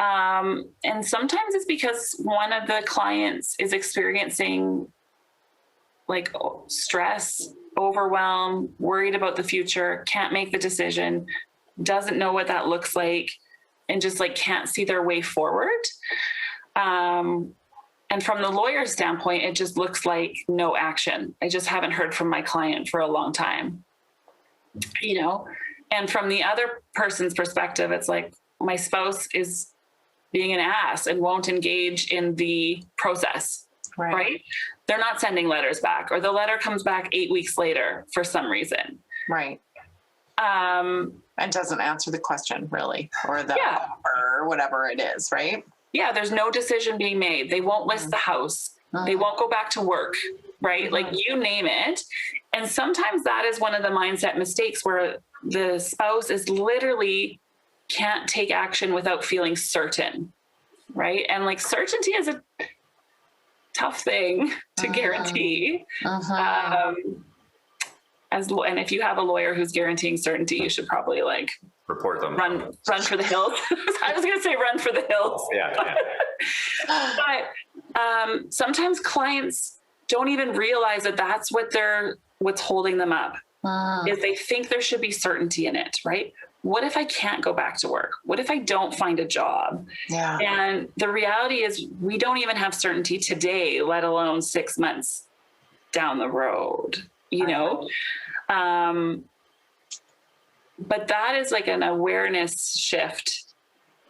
And sometimes it's because one of the clients is experiencing like stress, overwhelm, worried about the future, can't make the decision, doesn't know what that looks like, and just like can't see their way forward. And from the lawyer's standpoint, it just looks like no action. I just haven't heard from my client for a long time, you know? And from the other person's perspective, it's like, my spouse is being an ass and won't engage in the process, right? They're not sending letters back, or the letter comes back 8 weeks later for some reason. Right. And doesn't answer the question really, or the offer, or whatever it is, right? Yeah, there's no decision being made. They won't list the house. They won't go back to work, right? Like you name it. And sometimes that is one of the mindset mistakes, where the spouse is literally can't take action without feeling certain, right? And like certainty is a tough thing to guarantee. And if you have a lawyer who's guaranteeing certainty, you should probably like report them. Run for the hills. I was going to say run for the hills. Yeah. But sometimes clients don't even realize that that's what's holding them up. Is they think there should be certainty in it, right? What if I can't go back to work? What if I don't find a job? Yeah. And the reality is we don't even have certainty today, let alone 6 months down the road, you know? But that is like an awareness shift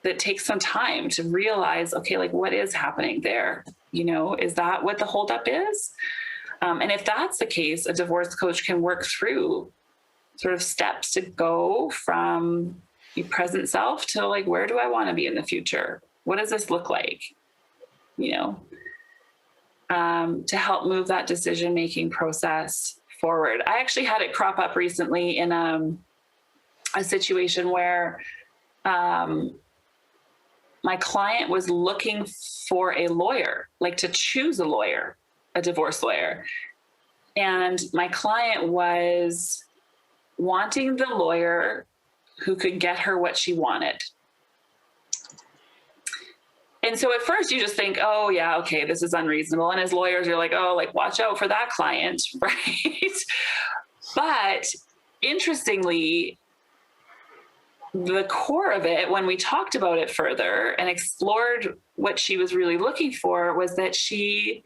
that takes some time to realize, okay, like what is happening there? You know, is that what the holdup is? And if that's the case, a divorce coach can work through sort of steps to go from your present self to like, where do I want to be in the future? What does this look like? To help move that decision-making process forward. I actually had it crop up recently in a situation where my client was looking for a lawyer, like to choose a lawyer, a divorce lawyer. And my client was wanting the lawyer who could get her what she wanted. And so at first you just think, oh yeah, okay, this is unreasonable. And as lawyers, you're like, oh, like watch out for that client, right? But interestingly, the core of it, when we talked about it further and explored what she was really looking for, was that she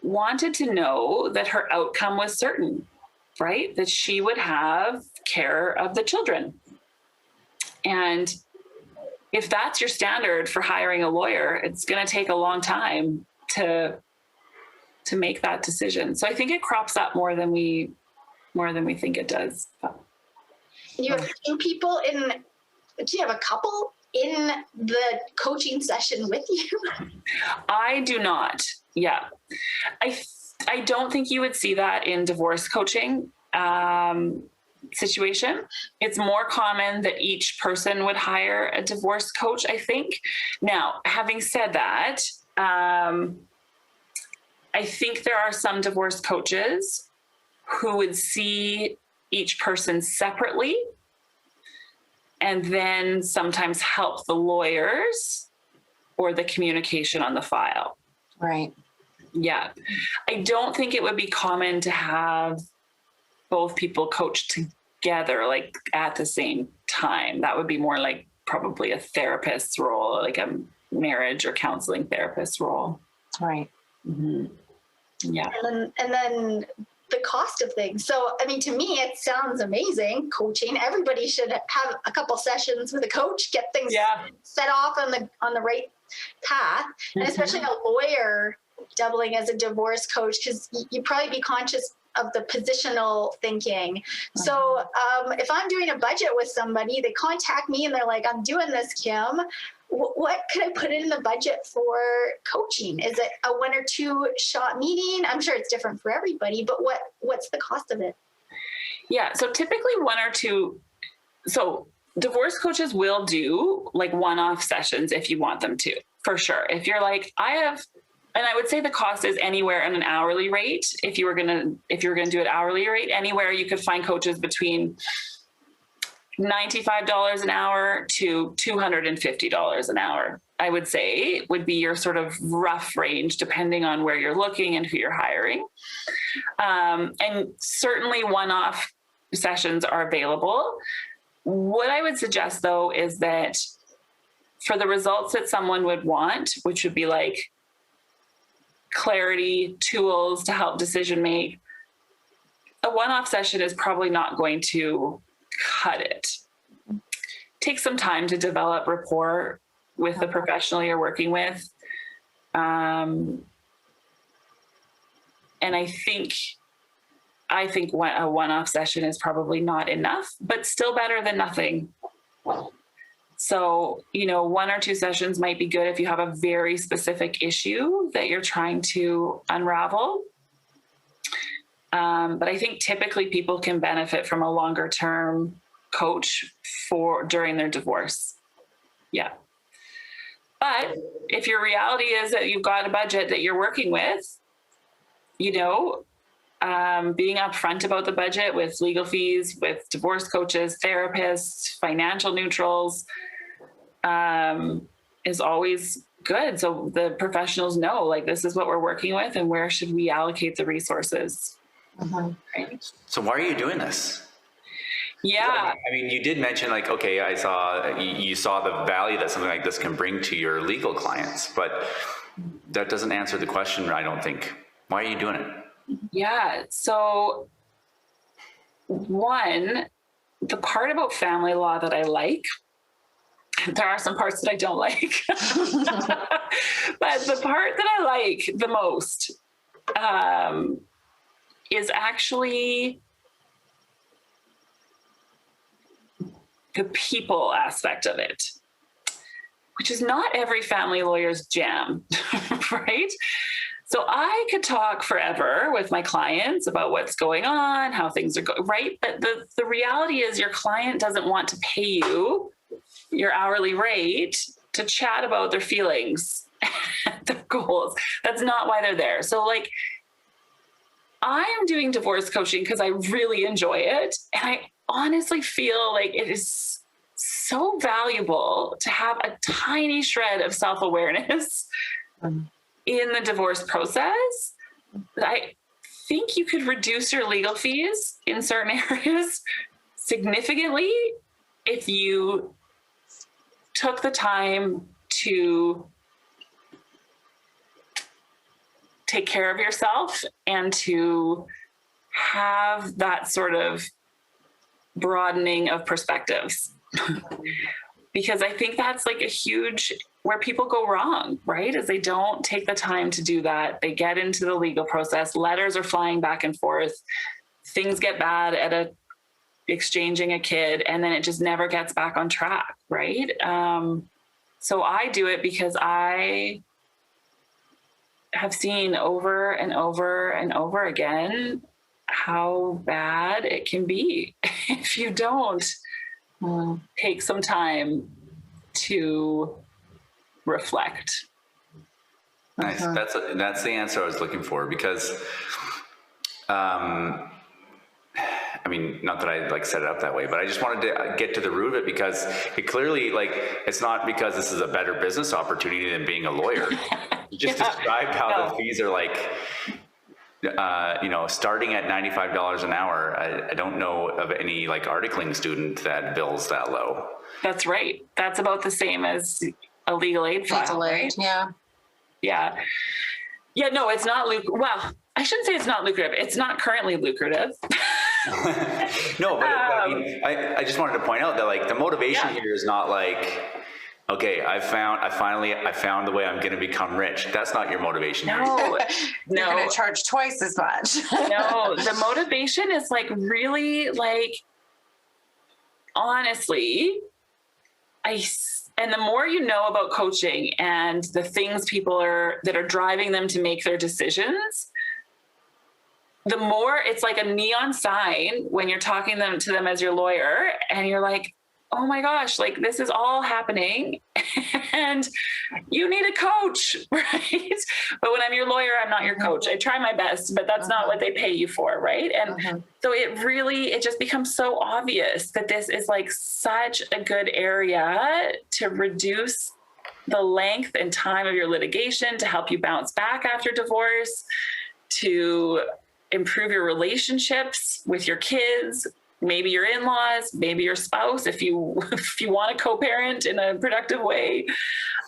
wanted to know that her outcome was certain, right? That she would have care of the children. And if that's your standard for hiring a lawyer, it's going to take a long time to make that decision. So I think it crops up more than we think it does. You have two people do you have a couple in the coaching session with you? I do not. Yeah. I don't think you would see that in divorce coaching situation. It's more common that each person would hire a divorce coach, I think. Now, having said that, I think there are some divorce coaches who would see each person separately and then sometimes help the lawyers or the communication on the file. Right. Yeah. I don't think it would be common to have both people coach together, like at the same time. That would be more like probably a therapist's role, like a marriage or counseling therapist role. Right. Mm-hmm. Yeah. And then the cost of things. So, I mean, to me, it sounds amazing. Coaching. Everybody should have a couple sessions with a coach, get things set off on the right path. Mm-hmm. And especially a lawyer doubling as a divorce coach, because you'd probably be conscious of the positional thinking. Mm-hmm. So if I'm doing a budget with somebody, they contact me and they're like, I'm doing this, Kim. What could I put in the budget for coaching? Is it a 1 or 2 shot meeting? I'm sure it's different for everybody, but what's the cost of it? Yeah. So typically 1 or 2. So divorce coaches will do like one-off sessions if you want them to, for sure. If you're like, and I would say the cost is anywhere on an hourly rate. If you were going to do it hourly rate, anywhere you could find coaches between $95 an hour to $250 an hour, I would say would be your sort of rough range, depending on where you're looking and who you're hiring. And certainly one-off sessions are available. What I would suggest though, is that for the results that someone would want, which would be like clarity, tools to help decision make, a one-off session is probably not going to cut it. Take some time to develop rapport with the professional you're working with. And I think a one-off session is probably not enough, but still better than nothing. So, 1 or 2 sessions might be good if you have a very specific issue that you're trying to unravel. But I think typically people can benefit from a longer term coach during their divorce. Yeah. But if your reality is that you've got a budget that you're working with, being upfront about the budget with legal fees, with divorce coaches, therapists, financial neutrals, is always good. So the professionals know, like, this is what we're working with and where should we allocate the resources. Mm-hmm. Right? So why are you doing this? Yeah. I mean, you did mention like, okay, you saw the value that something like this can bring to your legal clients, but that doesn't answer the question, I don't think. Why are you doing it? Yeah. So one, the part about family law that I like, there are some parts that I don't like, but the part that I like the most is actually the people aspect of it, which is not every family lawyer's jam, right? So I could talk forever with my clients about what's going on, how things are going, right? But the reality is your client doesn't want to pay you your hourly rate to chat about their feelings, their goals. That's not why they're there. So like, I'm doing divorce coaching because I really enjoy it. And I honestly feel like it is so valuable to have a tiny shred of self-awareness in the divorce process. I think you could reduce your legal fees in certain areas significantly if you took the time to take care of yourself and to have that sort of broadening of perspectives. Because I think that's like a huge, where people go wrong, right? Is they don't take the time to do that. They get into the legal process, letters are flying back and forth, things get bad at exchanging a kid, and then it just never gets back on track, right? So I do it because I have seen over and over and over again how bad it can be if you don't take some time to reflect. Nice. That's the answer I was looking for, because I mean, not that I like set it up that way, but I just wanted to get to the root of it, because it clearly, like, it's not because this is a better business opportunity than being a lawyer. You just described how the fees are like, starting at $95 an hour. I don't know of any like articling student that bills that low. That's right. That's about the same as a legal aid file, right? Yeah. No, it's not well, I shouldn't say it's not lucrative. It's not currently lucrative. No, but I mean, I just wanted to point out that like the motivation here is not like, okay, I found the way I'm going to become rich. That's not your motivation. No, You're going to charge twice as much. No, the motivation is like really like, honestly, and the more you know about coaching and the things people that are driving them to make their decisions, the more it's like a neon sign when you're talking to them as your lawyer, and you're like, oh my gosh, like this is all happening and you need a coach, right? But when I'm your lawyer, I'm not your coach. I try my best, but that's not what they pay you for, right? And so it just becomes so obvious that this is like such a good area to reduce the length and time of your litigation, to help you bounce back after divorce, to improve your relationships with your kids, maybe your in-laws, maybe your spouse, if you want to co-parent in a productive way.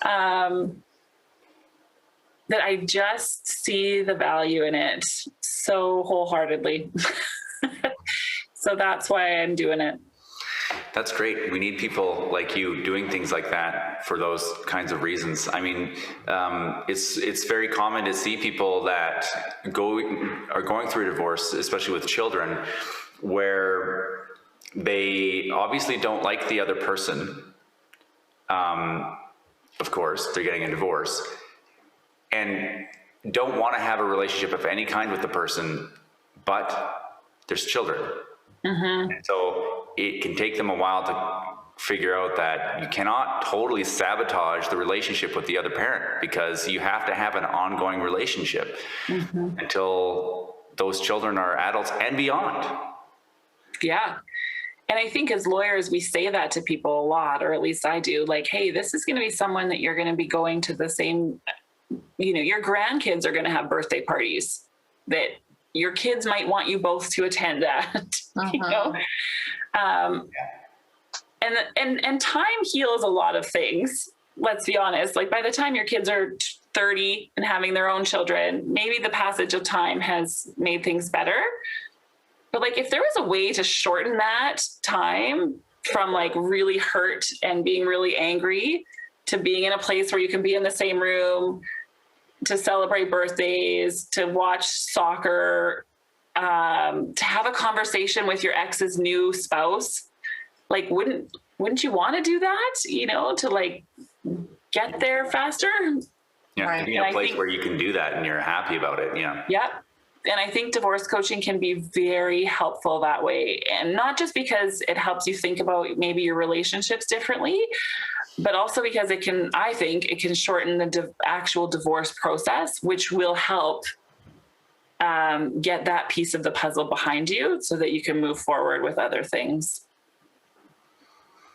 That I just see the value in it so wholeheartedly. So that's why I'm doing it. That's great. We need people like you doing things like that for those kinds of reasons. I mean, it's very common to see people that are going through a divorce, especially with children, where they obviously don't like the other person. Of course, they're getting a divorce, and don't want to have a relationship of any kind with the person, but there's children. And so it can take them a while to figure out that you cannot totally sabotage the relationship with the other parent, because you have to have an ongoing relationship until those children are adults and beyond. Yeah. And I think as lawyers, we say that to people a lot, or at least I do, like, hey, this is going to be someone that you're going to be going to the same, your grandkids are going to have birthday parties that your kids might want you both to attend at, and time heals a lot of things. Let's be honest. Like by the time your kids are 30 and having their own children, maybe the passage of time has made things better. But like, if there was a way to shorten that time from like really hurt and being really angry to being in a place where you can be in the same room, to celebrate birthdays, to watch soccer, to have a conversation with your ex's new spouse, like wouldn't you want to do that, to like get there faster? Yeah, Right. to be in a place where you can do that and you're happy about it. Yeah. Yep. And I think divorce coaching can be very helpful that way. And not just because it helps you think about maybe your relationships differently, but also because I think it can shorten the actual divorce process, which will help get that piece of the puzzle behind you so that you can move forward with other things.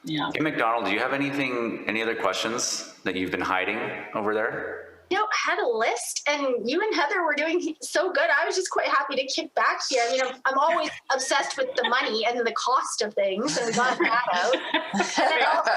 Yeah. Hey, McDonald, do you have any other questions that you've been hiding over there? Had a list, and you and Heather were doing so good. I was just quite happy to kick back here. I mean, I'm always obsessed with the money and the cost of things, and we got that out. And then also,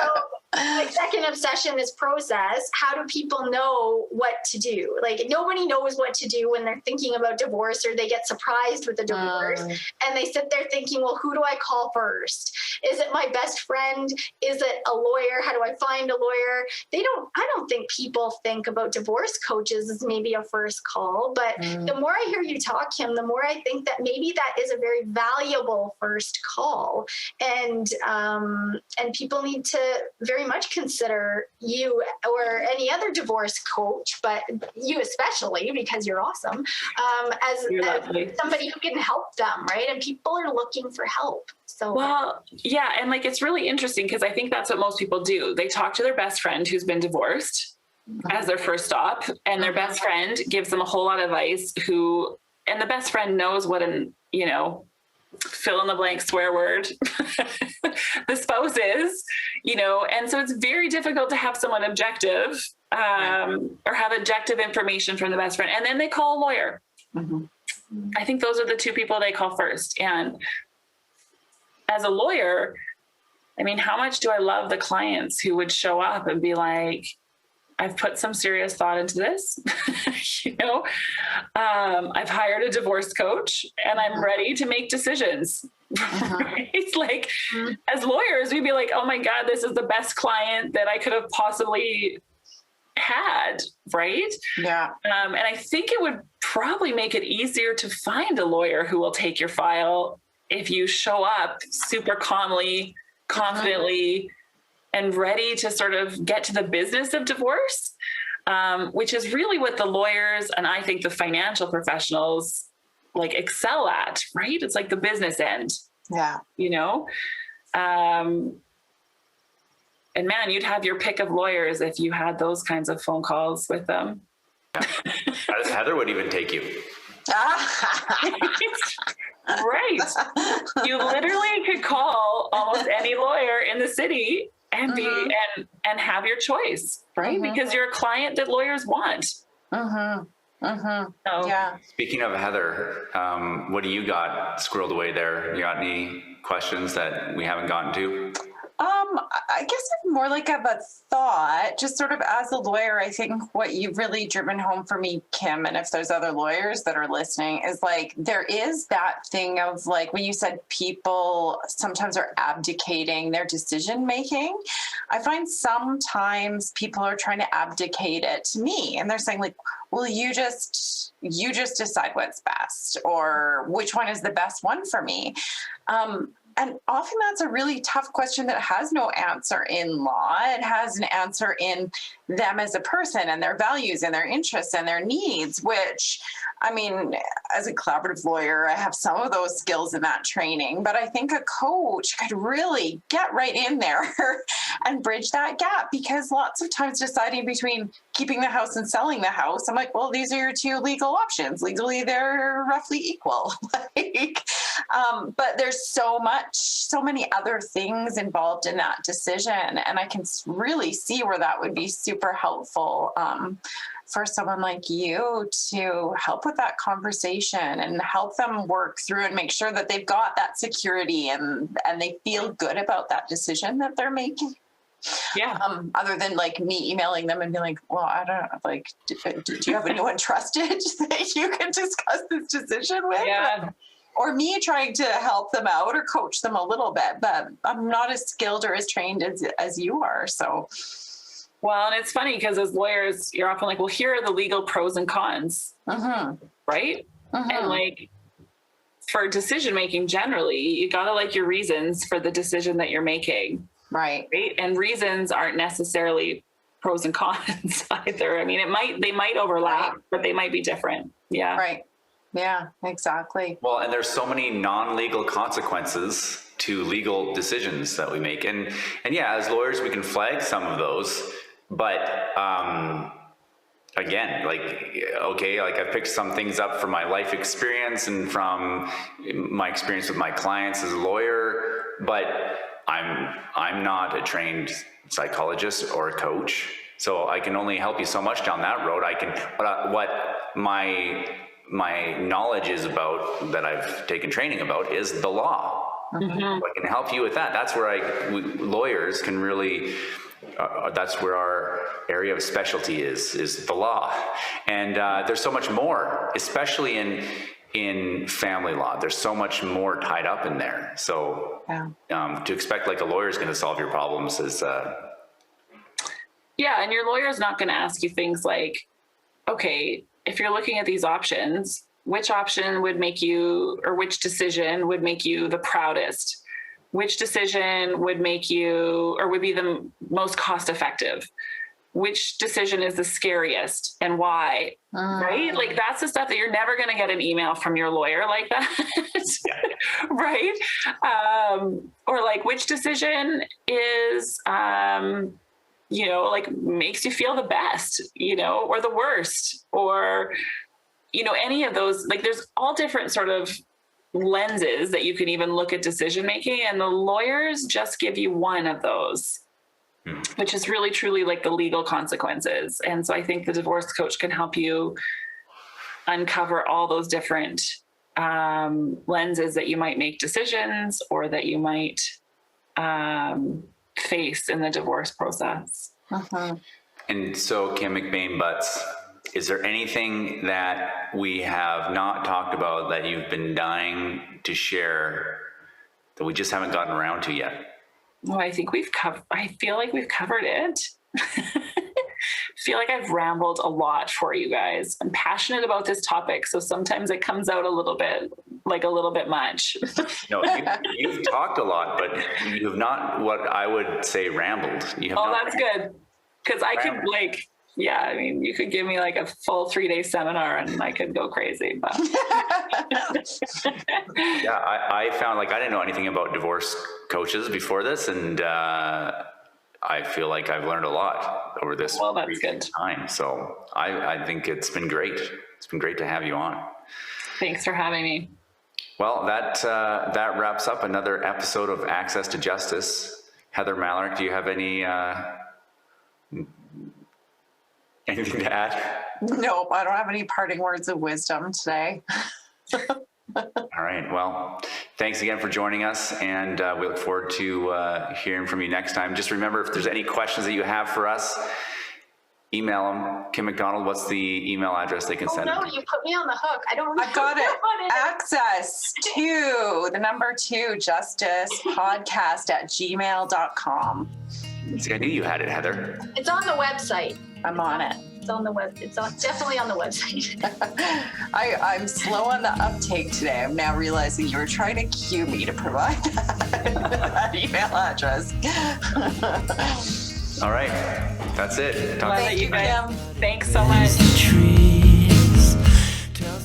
my second obsession is process. How do people know what to do? Like, nobody knows what to do when they're thinking about divorce, or they get surprised with a divorce, and they sit there thinking, well, who do I call first? Is it my best friend? Is it a lawyer? How do I find a lawyer? I don't think people think about divorce coaches as maybe a first call, but the more I hear you talk, Kim, the more I think that maybe that is a very valuable first call. And people need to very much consider you or any other divorce coach, but you especially, because you're awesome, as somebody who can help them, right? And people are looking for help. So, well, yeah. And like, it's really interesting because I think that's what most people do. They talk to their best friend who's been divorced as their first stop, and their best friend gives them a whole lot of advice and the best friend knows what fill in the blank swear word the spouse is, and so it's very difficult to have someone objective or have objective information from the best friend. And then they call a lawyer. I think those are the two people they call first. And as a lawyer, I mean, how much do I love the clients who would show up and be like, I've put some serious thought into this, I've hired a divorce coach and I'm ready to make decisions. It's like, as lawyers, we'd be like, oh my God, this is the best client that I could have possibly had. Right. Yeah. And I think it would probably make it easier to find a lawyer who will take your file if you show up super calmly, confidently, and ready to sort of get to the business of divorce, which is really what the lawyers and I think the financial professionals like excel at, right? It's like the business end. Yeah. And man, you'd have your pick of lawyers if you had those kinds of phone calls with them. Heather would even take you. Right. You literally could call almost any lawyer in the city and and have your choice, right? Because you're a client that lawyers want. So, yeah. Speaking of Heather, what do you got squirreled away there? You got any questions that we haven't gotten to? I guess it's more like of a thought, just sort of as a lawyer. I think what you've really driven home for me, Kim, and if there's other lawyers that are listening, is like, there is that thing of like, when you said people sometimes are abdicating their decision making, I find sometimes people are trying to abdicate it to me, and they're saying like, well, you just decide what's best, or which one is the best one for me. And often that's a really tough question that has no answer in law. It has an answer in them as a person and their values and their interests and their needs, which, I mean, as a collaborative lawyer, I have some of those skills in that training, but I think a coach could really get right in there and bridge that gap, because lots of times deciding between keeping the house and selling the house, I'm like, well, these are your two legal options. Legally, they're roughly equal. But there's so many other things involved in that decision. And I can really see where that would be super helpful for someone like you to help with that conversation and help them work through and make sure that they've got that security and they feel good about that decision that they're making. Yeah. Other than like me emailing them and being like, well, I don't know, like, do you have anyone trusted that you can discuss this decision with? Yeah. Or me trying to help them out or coach them a little bit, but I'm not as skilled or as trained as you are. So, well, and it's funny because as lawyers, you're often like, well, here are the legal pros and cons, right? And like, for decision making generally, you gotta like your reasons for the decision that you're making. Right. Right. And reasons aren't necessarily pros and cons either. I mean, they might overlap, but they might be different. Yeah. Right. Yeah, exactly. Well, and there's so many non-legal consequences to legal decisions that we make. And yeah, as lawyers, we can flag some of those, but, again, like, okay, like I picked some things up from my life experience and from my experience with my clients as a lawyer, but I'm not a trained psychologist or a coach. So I can only help you so much down that road. What my knowledge is about, that I've taken training about, is the law. Mm-hmm. I can help you with that. That's where lawyers can really, that's where our area of specialty is the law. And there's so much more, especially in family law. There's so much more tied up in there. So to expect like a lawyer is going to solve your problems is... Yeah, and your lawyer is not going to ask you things like, okay, if you're looking at these options, which option would make you, or which decision would make you the proudest? Which decision would make you, or would be the most cost effective? Which decision is the scariest and why? Right? Like that's the stuff that you're never going to get an email from your lawyer like that. Right? Or like which decision is, like makes you feel the best, or the worst, or, any of those, like there's all different sort of lenses that you can even look at decision making, and the lawyers just give you one of those, which is really truly like the legal consequences. And so I think the divorce coach can help you uncover all those different lenses that you might make decisions, or that you might face in the divorce process. And so, Kim McBain Butz, is there anything that we have not talked about that you've been dying to share that we just haven't gotten around to yet? Well, I think I feel like we've covered it. I feel like I've rambled a lot for you guys. I'm passionate about this topic, so sometimes it comes out a little bit much. No, you've talked a lot, but you have not, what I would say, rambled. That's good. Because I could you could give me like a full 3-day seminar and I could go crazy. But yeah, I found like I didn't know anything about divorce coaches before this, and I feel like I've learned a lot over this time. So I think it's been great. It's been great to have you on. Thanks for having me. Well, that wraps up another episode of Access to Justice. Heather Mallory, do you have anything to add? Nope, I don't have any parting words of wisdom today. All right. Well, thanks again for joining us, and we look forward to hearing from you next time. Just remember, if there's any questions that you have for us, email them. Kim McDonald, what's the email address they can send? No, you put me on the hook. I don't remember. I've got it. Access to the number 2 justicepodcast@gmail.com. See, I knew you had it, Heather. It's on the website. I'm on it. It's on the web. It's definitely on the website. I'm slow on the uptake today. I'm now realizing you were trying to cue me to provide that email address. All right. That's it. Thank you, guys. Thanks so much.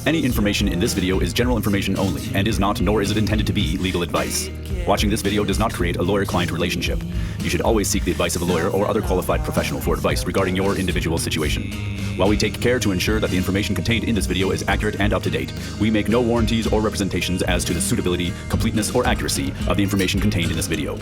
Any information in this video is general information only and is not, nor is it intended to be, legal advice. Watching this video does not create a lawyer-client relationship. You should always seek the advice of a lawyer or other qualified professional for advice regarding your individual situation. While we take care to ensure that the information contained in this video is accurate and up to date, we make no warranties or representations as to the suitability, completeness, or accuracy of the information contained in this video.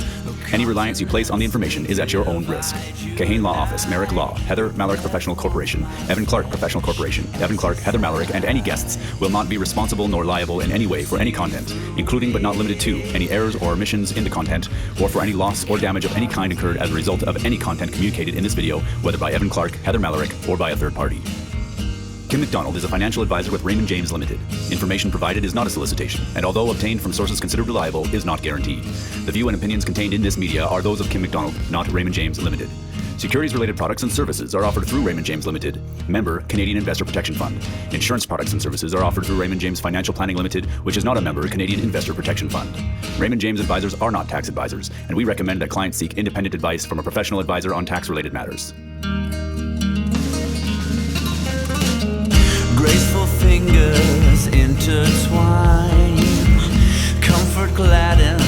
Any reliance you place on the information is at your own risk. Kahane Law Office, Merrick Law, Heather Mallory Professional Corporation, Evan Clark Professional Corporation, Evan Clark, Heather Mallory, and any guests will not be responsible nor liable in any way for any content, including but not limited to any errors or omissions in the content, or for any loss or damage of any kind incurred as a result of any content communicated in this video, whether by Evan Clark, Heather Mallory, or by a third party. Kim McDonald is a financial advisor with Raymond James Limited. Information provided is not a solicitation, and although obtained from sources considered reliable, is not guaranteed. The view and opinions contained in this media are those of Kim McDonald, not Raymond James Limited. Securities-related products and services are offered through Raymond James Limited, member Canadian Investor Protection Fund. Insurance products and services are offered through Raymond James Financial Planning Limited, which is not a member Canadian Investor Protection Fund. Raymond James advisors are not tax advisors, and we recommend that clients seek independent advice from a professional advisor on tax-related matters. Graceful fingers intertwine, comfort gladden